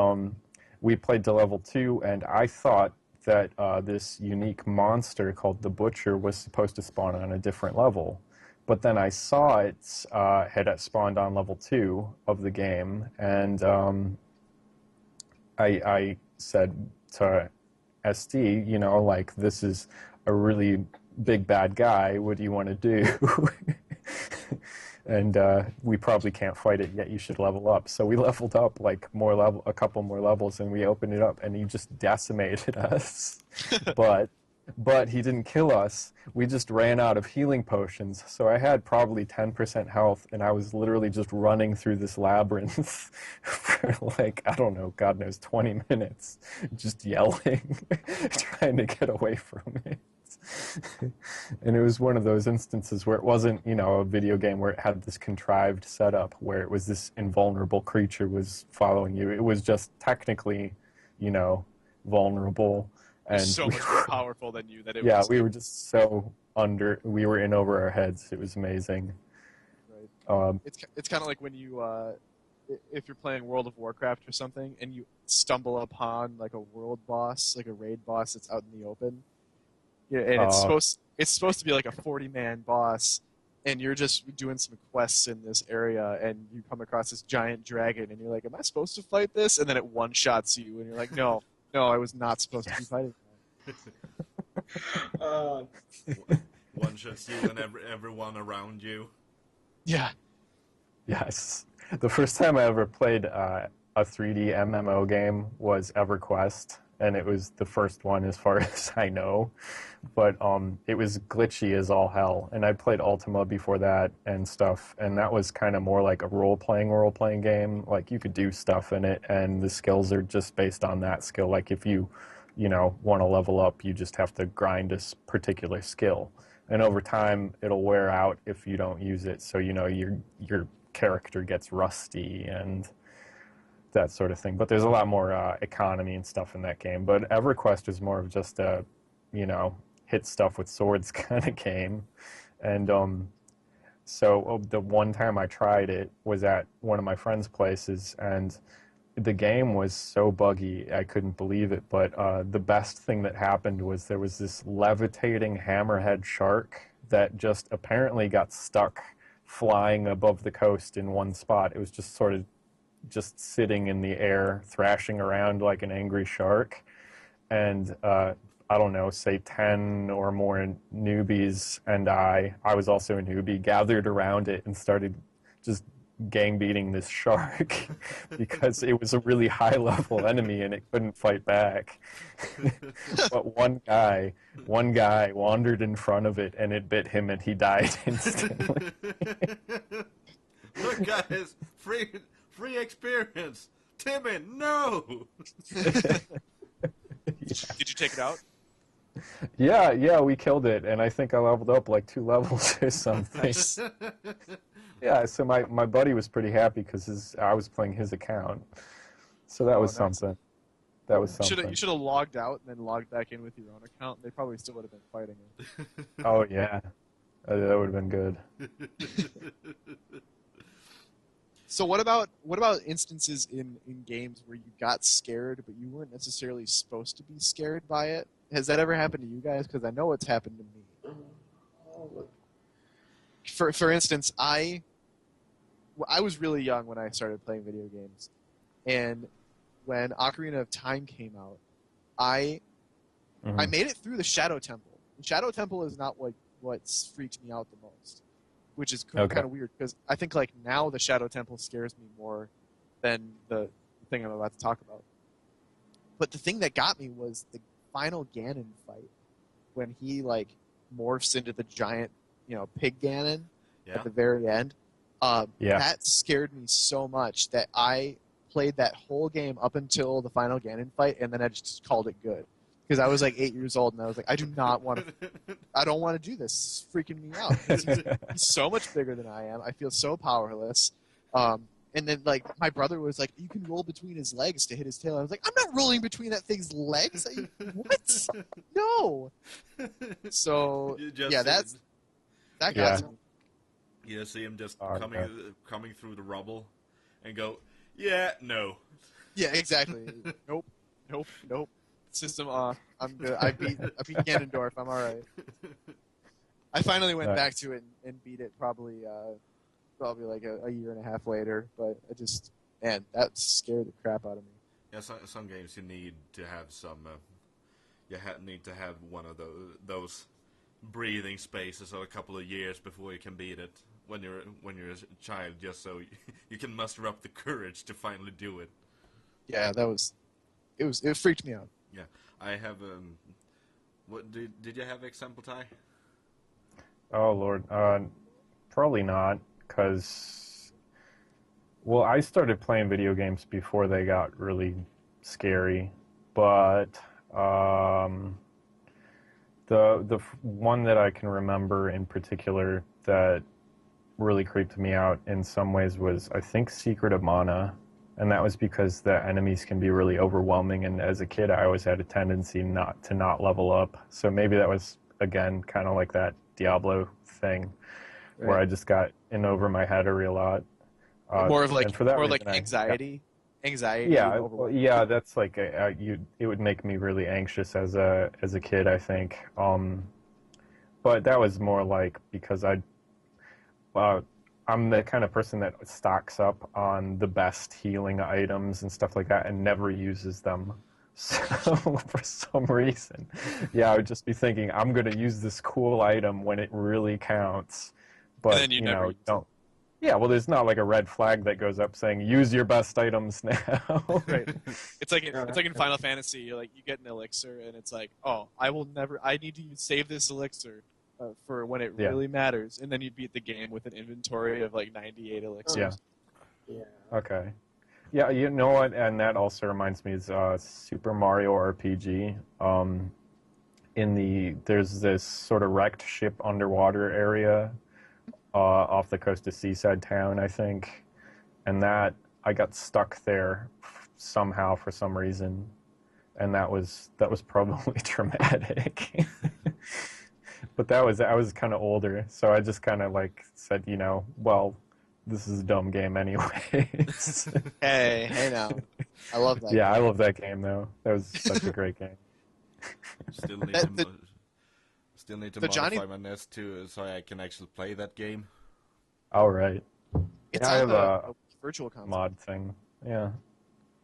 we played to level 2, and I thought that this unique monster called the Butcher was supposed to spawn on a different level. But then I saw it had spawned on level 2 of the game, and I said to SD, like, this is a really big bad guy, what do you want to do? And we probably can't fight it yet, you should level up. So we leveled up like a couple more levels, and we opened it up, and he just decimated us. But he didn't kill us. We just ran out of healing potions. So I had probably 10% health, and I was literally just running through this labyrinth for like, I don't know, God knows, 20 minutes, just yelling, trying to get away from it. And it was one of those instances where it wasn't, a video game where it had this contrived setup where it was this invulnerable creature was following you. It was just technically, vulnerable. And So much more powerful than you that it yeah, was. we were just we were in over our heads. It was amazing. Right. It's kind of like when you if you're playing World of Warcraft or something and you stumble upon like a world boss, like a raid boss that's out in the open. Yeah, and it's supposed to be like a 40-man boss, and you're just doing some quests in this area, and you come across this giant dragon, and you're like, "Am I supposed to fight this?" And then it one-shots you, and you're like, "No, I was not supposed to be fighting that." One shots you and everyone around you. Yeah. Yes. The first time I ever played a 3D MMO game was EverQuest, and it was the first one as far as I know. But it was glitchy as all hell, and I played Ultima before that and stuff, and that was kind of more like a role-playing game. Like, you could do stuff in it, and the skills are just based on that skill. Like, if you want to level up, you just have to grind a particular skill. And over time, it'll wear out if you don't use it, so, your character gets rusty and that sort of thing. But there's a lot more economy and stuff in that game. But EverQuest is more of just a, hit stuff with swords kind of game. And so the one time I tried it was at one of my friend's places, and the game was so buggy, I couldn't believe it. But the best thing that happened was there was this levitating hammerhead shark that just apparently got stuck flying above the coast in one spot. It was just sort of just sitting in the air, thrashing around like an angry shark. And I don't know, say 10 or more newbies and I was also a newbie, gathered around it and started just gang beating this shark because it was a really high level enemy and it couldn't fight back. But one guy wandered in front of it and it bit him and he died instantly. Look, guys, free experience. Timmy, no. Did you take it out? Yeah, we killed it, and I think I leveled up like 2 levels or something. Nice. Yeah, so my buddy was pretty happy because I was playing his account, so that was nice. something. That was something. You should have logged out and then logged back in with your own account. They probably still would have been fighting it. Oh yeah, that would have been good. So what about instances in games where you got scared but you weren't necessarily supposed to be scared by it? Has that ever happened to you guys? Because I know it's happened to me. For instance, I was really young when I started playing video games, and when Ocarina of Time came out, I made it through the Shadow Temple. The Shadow Temple is not what's freaked me out the most, which is kind of weird because I think like now the Shadow Temple scares me more than the thing I'm about to talk about. But the thing that got me was the final Ganon fight when he like morphs into the giant, pig Ganon at the very end. That scared me so much that I played that whole game up until the final Ganon fight, and then I just called it good. Because I was like 8 years old, and I was like, I don't want to do this. It's freaking me out. He's so much bigger than I am. I feel so powerless. And then, like, my brother was like, you can roll between his legs to hit his tail. I was like, I'm not rolling between that thing's legs. What? No. So, yeah, that got me. You see him just coming through the rubble and go, yeah, no. Yeah, exactly. Nope. System off. I'm good. I beat Ganondorf. I'm all right. I finally went back to it and beat it probably like a year and a half later. But that scared the crap out of me. Yeah, some games you need to have some. Need to have one of those breathing spaces or a couple of years before you can beat it. When you're a child, just so you can muster up the courage to finally do it. Yeah, it freaked me out. Yeah, I have. What did you have example, Ty? Oh Lord, probably not, because I started playing video games before they got really scary, but the one that I can remember in particular that really creeped me out in some ways was, I think, Secret of Mana. And that was because the enemies can be really overwhelming, and as a kid I always had a tendency not to level up. So maybe that was, again, kind of like that Diablo thing, where I just got in over my head a real lot. More like anxiety. Anxiety. Yeah, that's like it would make me really anxious as a kid, I think. But that was more like because I'm the kind of person that stocks up on the best healing items and stuff like that and never uses them. So for some reason, I would just be thinking, I'm going to use this cool item when it really counts. But, and then you don't. Yeah, well, there's not like a red flag that goes up saying, use your best items now. Right. It's like in Final Fantasy, you get an elixir and it's like, oh, I need to save this elixir. For when it really matters, and then you beat the game with an inventory of like 98 elixirs. Yeah. Okay. Yeah, you know what? And that also reminds me of Super Mario RPG. There's this sort of wrecked ship underwater area off the coast of Seaside Town, I think, and that I got stuck there somehow for some reason, and that was probably traumatic. But I was kind of older, so I just kind of like said, well, this is a dumb game anyway. Hey now. I love that game. I love that game, though. That was such a great game. Still need to modify my NES, too, so I can actually play that game. All right. It's I have a virtual console. Mod thing. Yeah.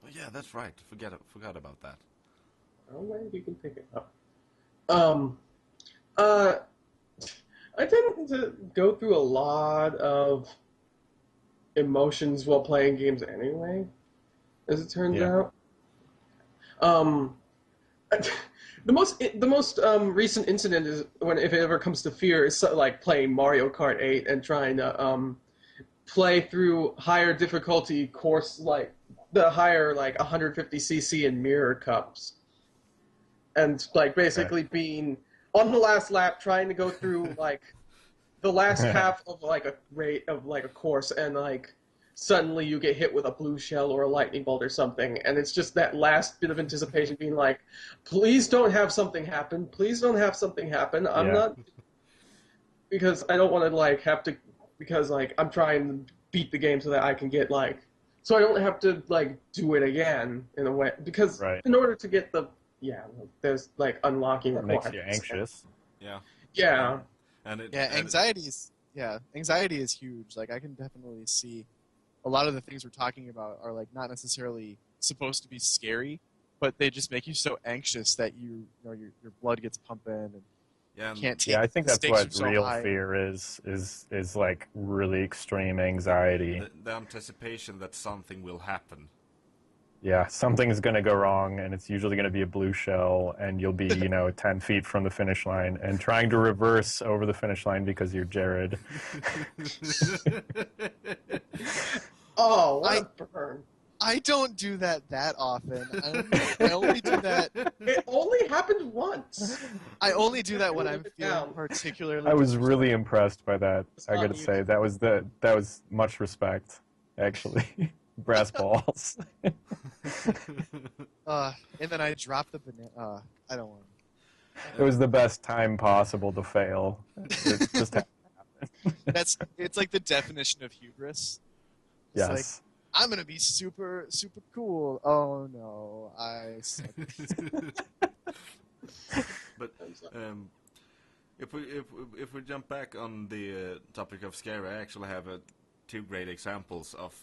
Oh, yeah, that's right. Forgot about that. Oh, wait, you can pick it up. I tend to go through a lot of emotions while playing games anyway, as it turns Yeah. out. Um, the most recent incident is when if it ever comes to fear is like playing Mario Kart 8 and trying to play through higher difficulty course like the higher like 150cc and mirror cups and like Okay. basically being on the last lap trying to go through like the last half of like a rate of like a course and like suddenly you get hit with a blue shell or a lightning bolt or something and it's just that last bit of anticipation being like please don't have something happen, please don't have something happen, I'm Yeah. not, because I don't want to like have to, because like I'm trying to beat the game so that I can get like, so I don't have to like do it again in a way, because Right. in order to get the, yeah, there's like unlocking That makes requirements. you anxious. Yeah. Yeah. Yeah, anxiety is huge. Like I can definitely see a lot of the things we're talking about are like not necessarily supposed to be scary, but they just make you so anxious that your blood gets pumping and Yeah. you can't take Yeah, I think the that's stakes are what so real high. fear is like really extreme anxiety. The anticipation that something will happen. Yeah, something's going to go wrong, and it's usually going to be a blue shell, and you'll be, 10 feet from the finish line, and trying to reverse over the finish line because you're Jared. Oh, what a burn. I don't do that often. I only do that. It only happened once. I only do that when I'm Live it feeling down. particularly. I was really impressed by that. It's I not got to you. say that was much respect, actually. Brass balls. And then I drop the banana. I don't want. It was the best time possible to fail. It just It's like the definition of hubris. It's like yes. I'm gonna be super cool. Oh no, I suck. But if we jump back on the topic of scare, I actually have two great examples of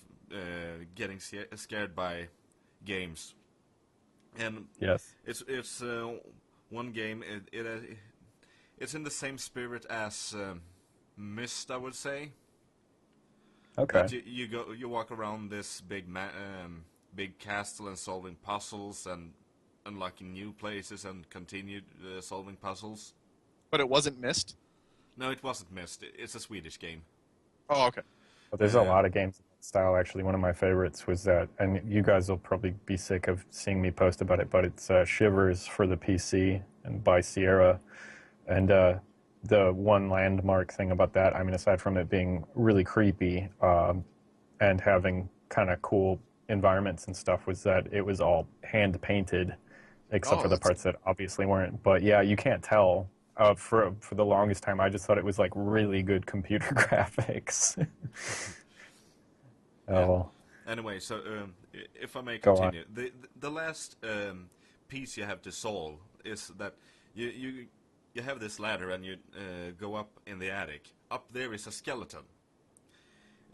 getting scared by games, and Yes. it's one game. It's in the same spirit as Myst, I would say. Okay. That you walk around this big castle and solving puzzles and unlocking new places and continue solving puzzles. But it wasn't missed. No, it wasn't Myst. It's a Swedish game. Oh, okay. Well, there's a lot of games in that style. Actually, one of my favorites was that, and you guys will probably be sick of seeing me post about it, but it's Shivers for the PC and by Sierra. And the one landmark thing about that, I mean, aside from it being really creepy and having kind of cool environments and stuff, was that it was all hand painted, except for the parts that obviously weren't. But yeah, you can't tell. For the longest time, I just thought it was like really good computer graphics. Oh, Anyway, so if I may Go on. continue, the last piece you have to solve is that you have this ladder and you go up in the attic. Up there is a skeleton,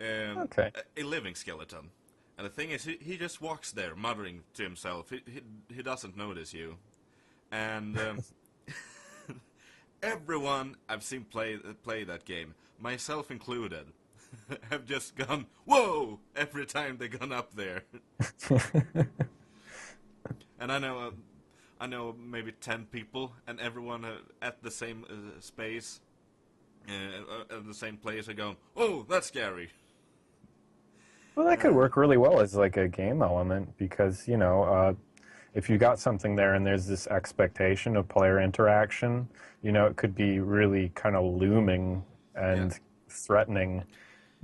okay. a living skeleton, and the thing is, he just walks there muttering to himself. He doesn't notice you, and everyone I've seen play that game, myself included, have just gone, whoa, every time they gone up there. And I know maybe 10 people, and everyone at the same space, at the same place, are going, oh, that's scary. Well, that could work really well as like a game element because, if you got something there and there's this expectation of player interaction, it could be really kind of looming and threatening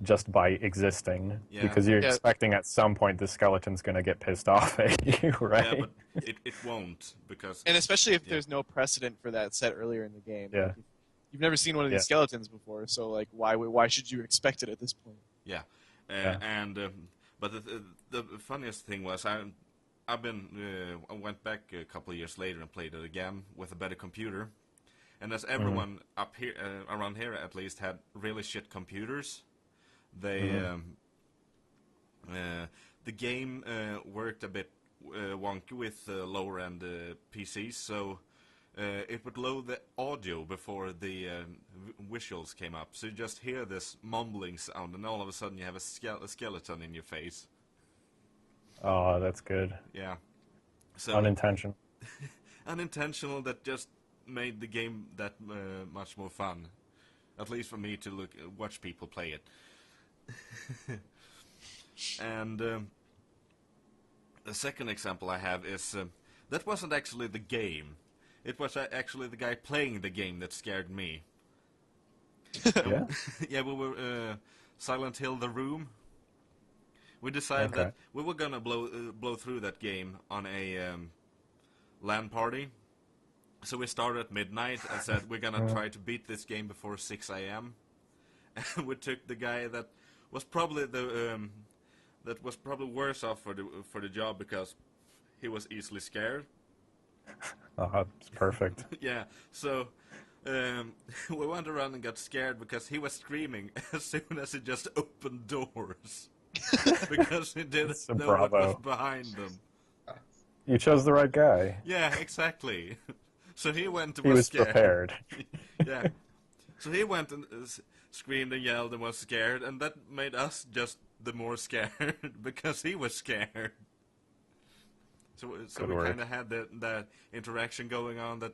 just by existing because you're expecting at some point the skeleton's going to get pissed off at you, right? Yeah, but it won't, because... And especially if there's no precedent for that set earlier in the game. Yeah. Like, you've never seen one of these skeletons before, so like why should you expect it at this point? Yeah. And but the funniest thing was I went back a couple of years later and played it again with a better computer, and as everyone up here around here at least had really shit computers, they the game worked a bit wonky with lower end PCs, so it would load the audio before the visuals came up. So you just hear this mumbling sound, and all of a sudden you have a skeleton in your face. Oh, that's good. Yeah. So Unintentional. unintentional, that just made the game that much more fun. At least for me to watch people play it. And the second example I have is that wasn't actually the game. It was actually the guy playing the game that scared me. Yeah. Yeah, we were Silent Hill: The Room. We decided that we were gonna blow through that game on a LAN party. So we started at midnight and said we're gonna try to beat this game before 6 a.m. And we took the guy that was probably worse off for the job because he was easily scared. It's perfect. Yeah, so we went around and got scared because he was screaming as soon as he just opened doors. Because he didn't know what was behind them. You chose the right guy. Yeah, exactly. So he went and He was scared. prepared. Yeah. So he went and screamed and yelled and was scared, and that made us just the more scared because he was scared. So we kind of had that interaction going on, that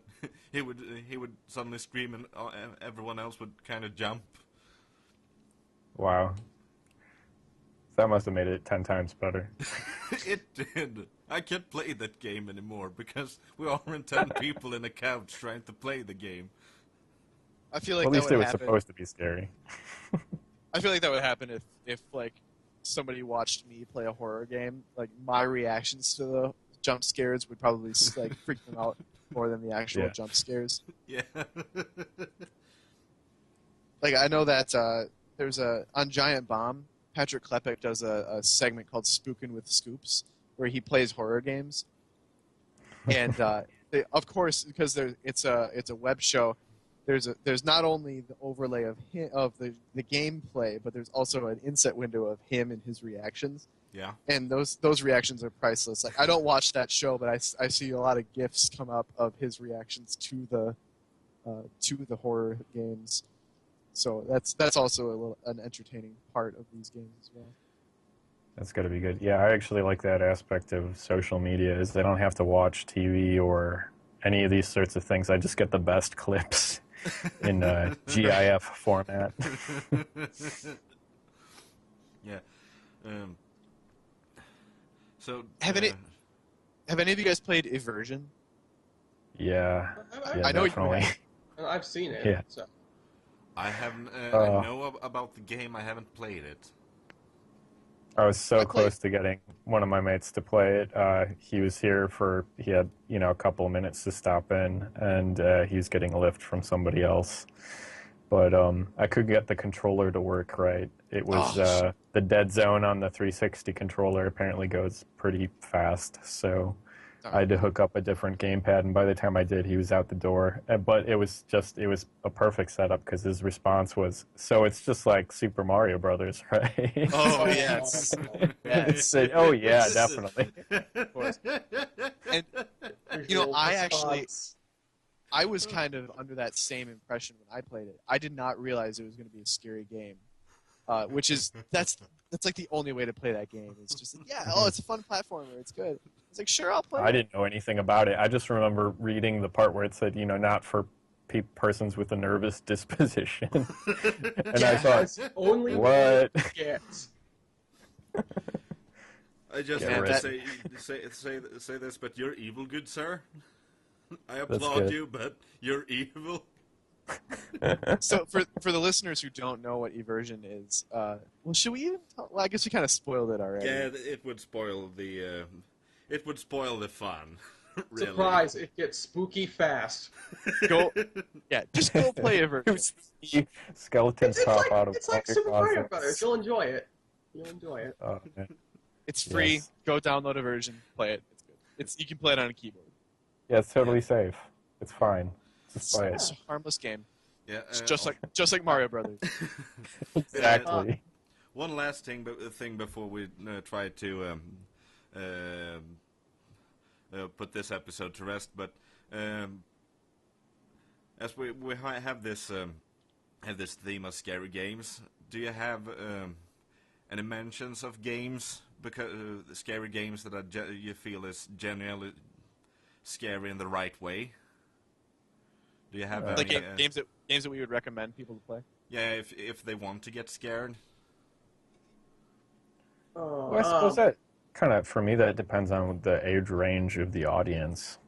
he would suddenly scream and everyone else would kind of jump. Wow. That must have made it 10 times better. It did. I can't play that game anymore because we are 10 people in a couch trying to play the game. I feel like At least that it would was happen. supposed to be scary. I feel like that would happen if like somebody watched me play a horror game. Like my reactions to the jump scares would probably like freak them out more than the actual jump scares. Yeah. Like I know that there's on Giant Bomb, Patrick Klepek does a segment called Spookin' with Scoops where he plays horror games, and of course because it's a web show. There's not only the overlay of the gameplay, but there's also an inset window of him and his reactions. Yeah. And those reactions are priceless. Like I don't watch that show, but I see a lot of GIFs come up of his reactions to the horror games. So that's also an entertaining part of these games as well. That's got to be good. Yeah, I actually like that aspect of social media is I don't have to watch TV or any of these sorts of things. I just get the best clips in GIF format. Yeah. So Have any of you guys played Eversion? Yeah, I know definitely. I've seen it. Yeah. So. I haven't. I know about the game. I haven't played it. I was so close to getting one of my mates to play it. He was here he had, a couple of minutes to stop in, and he was getting a lift from somebody else. But I couldn't get the controller to work right. It was the dead zone on the 360 controller apparently goes pretty fast, so I had to hook up a different gamepad, and by the time I did, he was out the door. But it was a perfect setup because his response was, so it's just like Super Mario Brothers, right? Oh yeah, Oh yeah, definitely. Of course. And I was kind of under that same impression when I played it. I did not realize it was going to be a scary game, which is that's like the only way to play that game. It's just like, it's a fun platformer. It's good. It's like, sure, I'll play. I didn't know anything about it. I just remember reading the part where it said, not for persons with a nervous disposition. And I thought, only what? Yes. I just had to say this, but you're evil, good sir. I applaud you, but you're evil. So for the listeners who don't know what Eversion is, should we even talk? Well, I guess we kind of spoiled it already. Yeah, it would spoil the fun. Really. Surprise! It gets spooky fast. Just go play Eversion. Skeletons pop out of It's like Super Mario Brothers. You'll enjoy it. Oh, man. It's free. Yes. Go download Eversion. Play it. It's good. You can play it on a keyboard. Yeah, it's totally safe. It's fine. Just play It's it. a harmless game. Yeah, It's just like Mario Brothers. Exactly. One last thing before we try to put this episode to rest, but As we have this theme of scary games, do you have any mentions of games because scary games that you feel is genuinely scary in the right way? Do you have like any, games that we would recommend people to play? yeah, if they want to get scared? Oh, Well, I suppose that kind of, for me, that depends on the age range of the audience.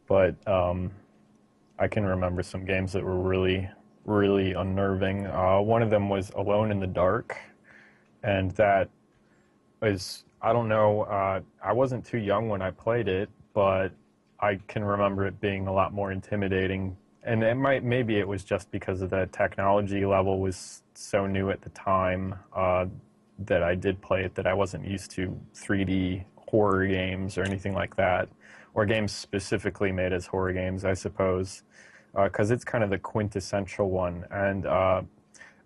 But I can remember some games that were really, really unnerving. One of them was Alone in the Dark, and that was, I don't know, I wasn't too young when I played it, but I can remember it being a lot more intimidating. And maybe it was just because of the technology level was so new at the time that I did play it, that I wasn't used to 3D horror games or anything like that, or games specifically made as horror games, I suppose, because it's kind of the quintessential one. And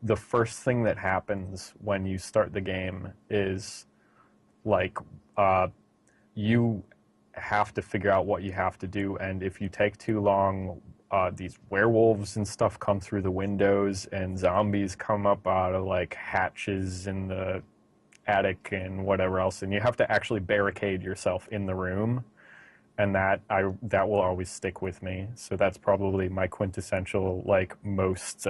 the first thing that happens when you start the game is, like, you have to figure out what you have to do, and if you take too long, these werewolves and stuff come through the windows, and zombies come up out of like hatches in the attic and whatever else, and you have to actually barricade yourself in the room, and that will always stick with me. So that's probably my quintessential, like, most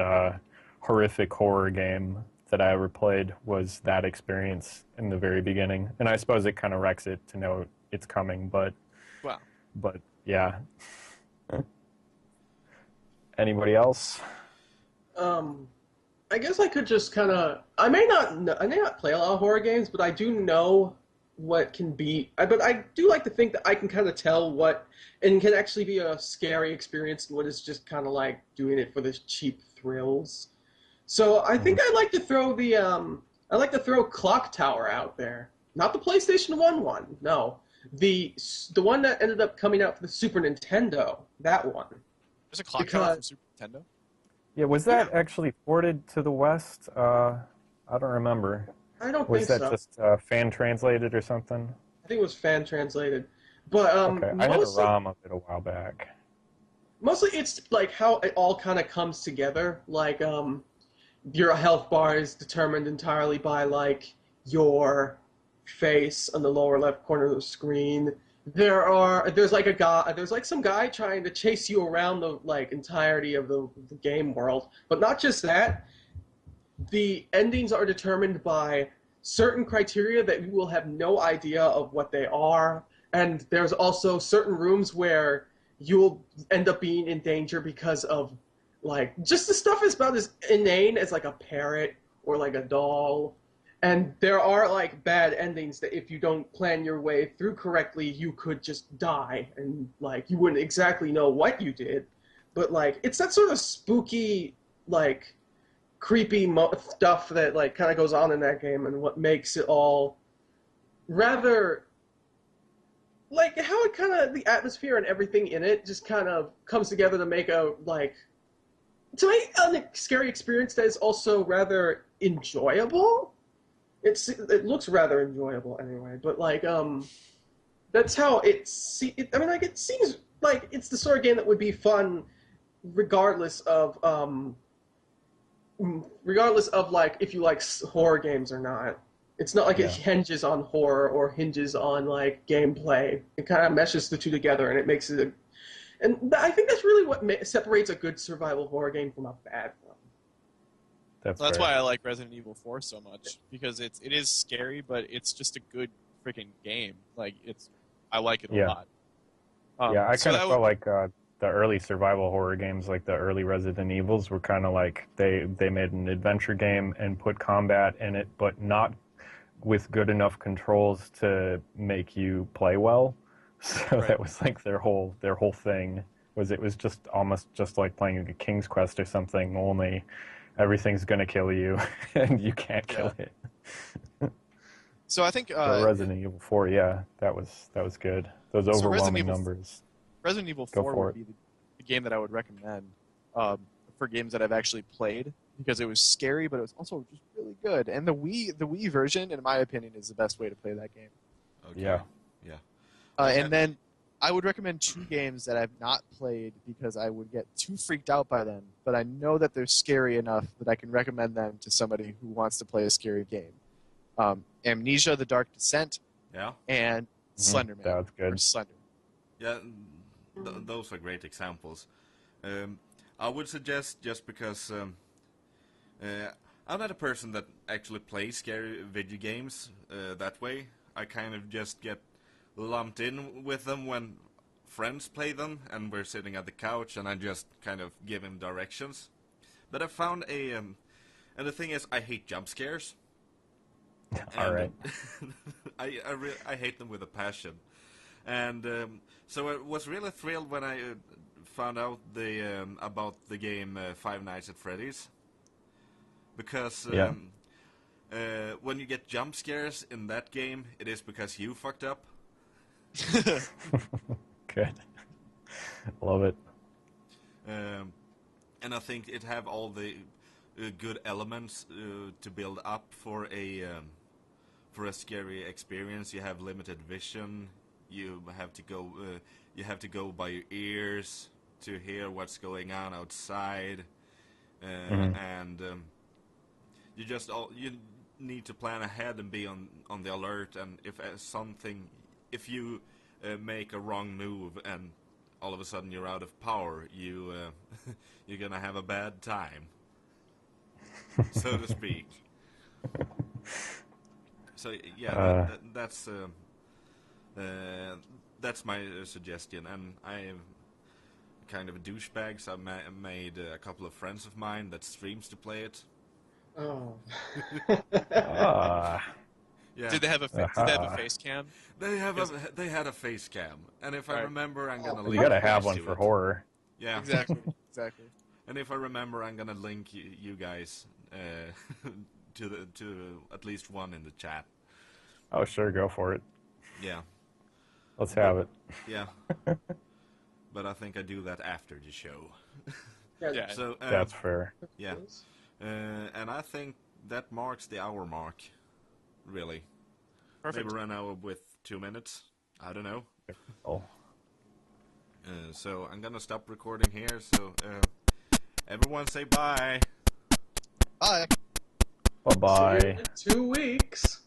horrific horror game that I ever played, was that experience in the very beginning. And I suppose it kind of wrecks it to know it's coming, but Wow. but yeah. Anybody else? I guess I could just kind of. I may not play a lot of horror games, but I do know what can be. But I do like to think that I can kind of tell what and can actually be a scary experience, and what is just kind of like doing it for the cheap thrills. So I think I'd like to throw Clock Tower out there. Not the PlayStation 1 one, no. The one that ended up coming out for the Super Nintendo, that one. There's a Clock Tower for Super Nintendo? Yeah, was that actually ported to the West? I don't remember. I don't Was think that so. just fan translated or something? I think it was fan translated. But Okay, I had a ROM of it a while back. mostly it's like how it all kind of comes together. Like your health bar is determined entirely by like your face on the lower left corner of the screen. There's some guy trying to chase you around the like entirety of the game world. But not just that, the endings are determined by certain criteria that you will have no idea of what they are. And there's also certain rooms where you'll end up being in danger because of like just the stuff is about as inane as like a parrot or like a doll. And there are like bad endings that if you don't plan your way through correctly, you could just die and like you wouldn't exactly know what you did. But like it's that sort of spooky, like creepy stuff that like kind of goes on in that game, and what makes it all rather like how it kind of the atmosphere and everything in it just kind of comes together to make a scary experience that is also rather enjoyable. It looks rather enjoyable anyway, but like that's how it seems like it's the sort of game that would be fun regardless of like if you like horror games or not. It's not like it hinges on horror or hinges on like gameplay. It kind of meshes the two together, and it makes it. And I think that's really what separates a good survival horror game from a bad one. That's why I like Resident Evil 4 so much, because it is scary, but it's just a good freaking game. Like I like it a lot. I kind of felt like the early survival horror games, like the early Resident Evils, were kind of like they made an adventure game and put combat in it, but not with good enough controls to make you play well. So that was like their whole thing. It was just almost just like playing a King's Quest or something, only everything's gonna kill you and you can't kill it. So I think Resident Evil 4, that was good. Those overwhelming numbers. Resident Evil 4 would be the game that I would recommend for games that I've actually played, because it was scary, but it was also just really good. And the Wii version, in my opinion, is the best way to play that game. Okay. Yeah. And then I would recommend 2 games that I've not played because I would get too freaked out by them, but I know that they're scary enough that I can recommend them to somebody who wants to play a scary game. Amnesia: The Dark Descent Yeah. and Slenderman. That's good. Or Slender. Yeah, those are great examples. I would suggest, just because I'm not a person that actually plays scary video games that way. I kind of just get lumped in with them when friends play them, and we're sitting at the couch, and I just kind of give him directions. But I found and the thing is, I hate jump scares. All right. I hate them with a passion. And so I was really thrilled when I found out about the game Five Nights at Freddy's. Because when you get jump scares in that game, it is because you fucked up. Good. Love it. And I think it have all the good elements to build up for a scary experience. You have limited vision. You have to go by your ears to hear what's going on outside, and you need to plan ahead and be on the alert. And if you make a wrong move and all of a sudden you're out of power, you're gonna have a bad time, so to speak. So yeah, that's my suggestion. And I'm kind of a douchebag, so I made a couple of friends of mine that streams to play it. Oh. Yeah. Did they have a face cam? They had a face cam, and if I remember, I'm gonna link You gotta have guys one to for it. horror. Yeah, Exactly. and if I remember, I'm gonna link you guys to at least one in the chat. Oh, sure, go for it. Yeah, Let's have it. yeah. But I think I do that after the show. Yeah. So That's fair. yeah, and I think that marks the hour mark. Really. Perfect. Maybe run out with 2 minutes. I don't know. Oh. So I'm gonna stop recording here. So everyone say bye. Bye. Bye-bye. See you in 2 weeks.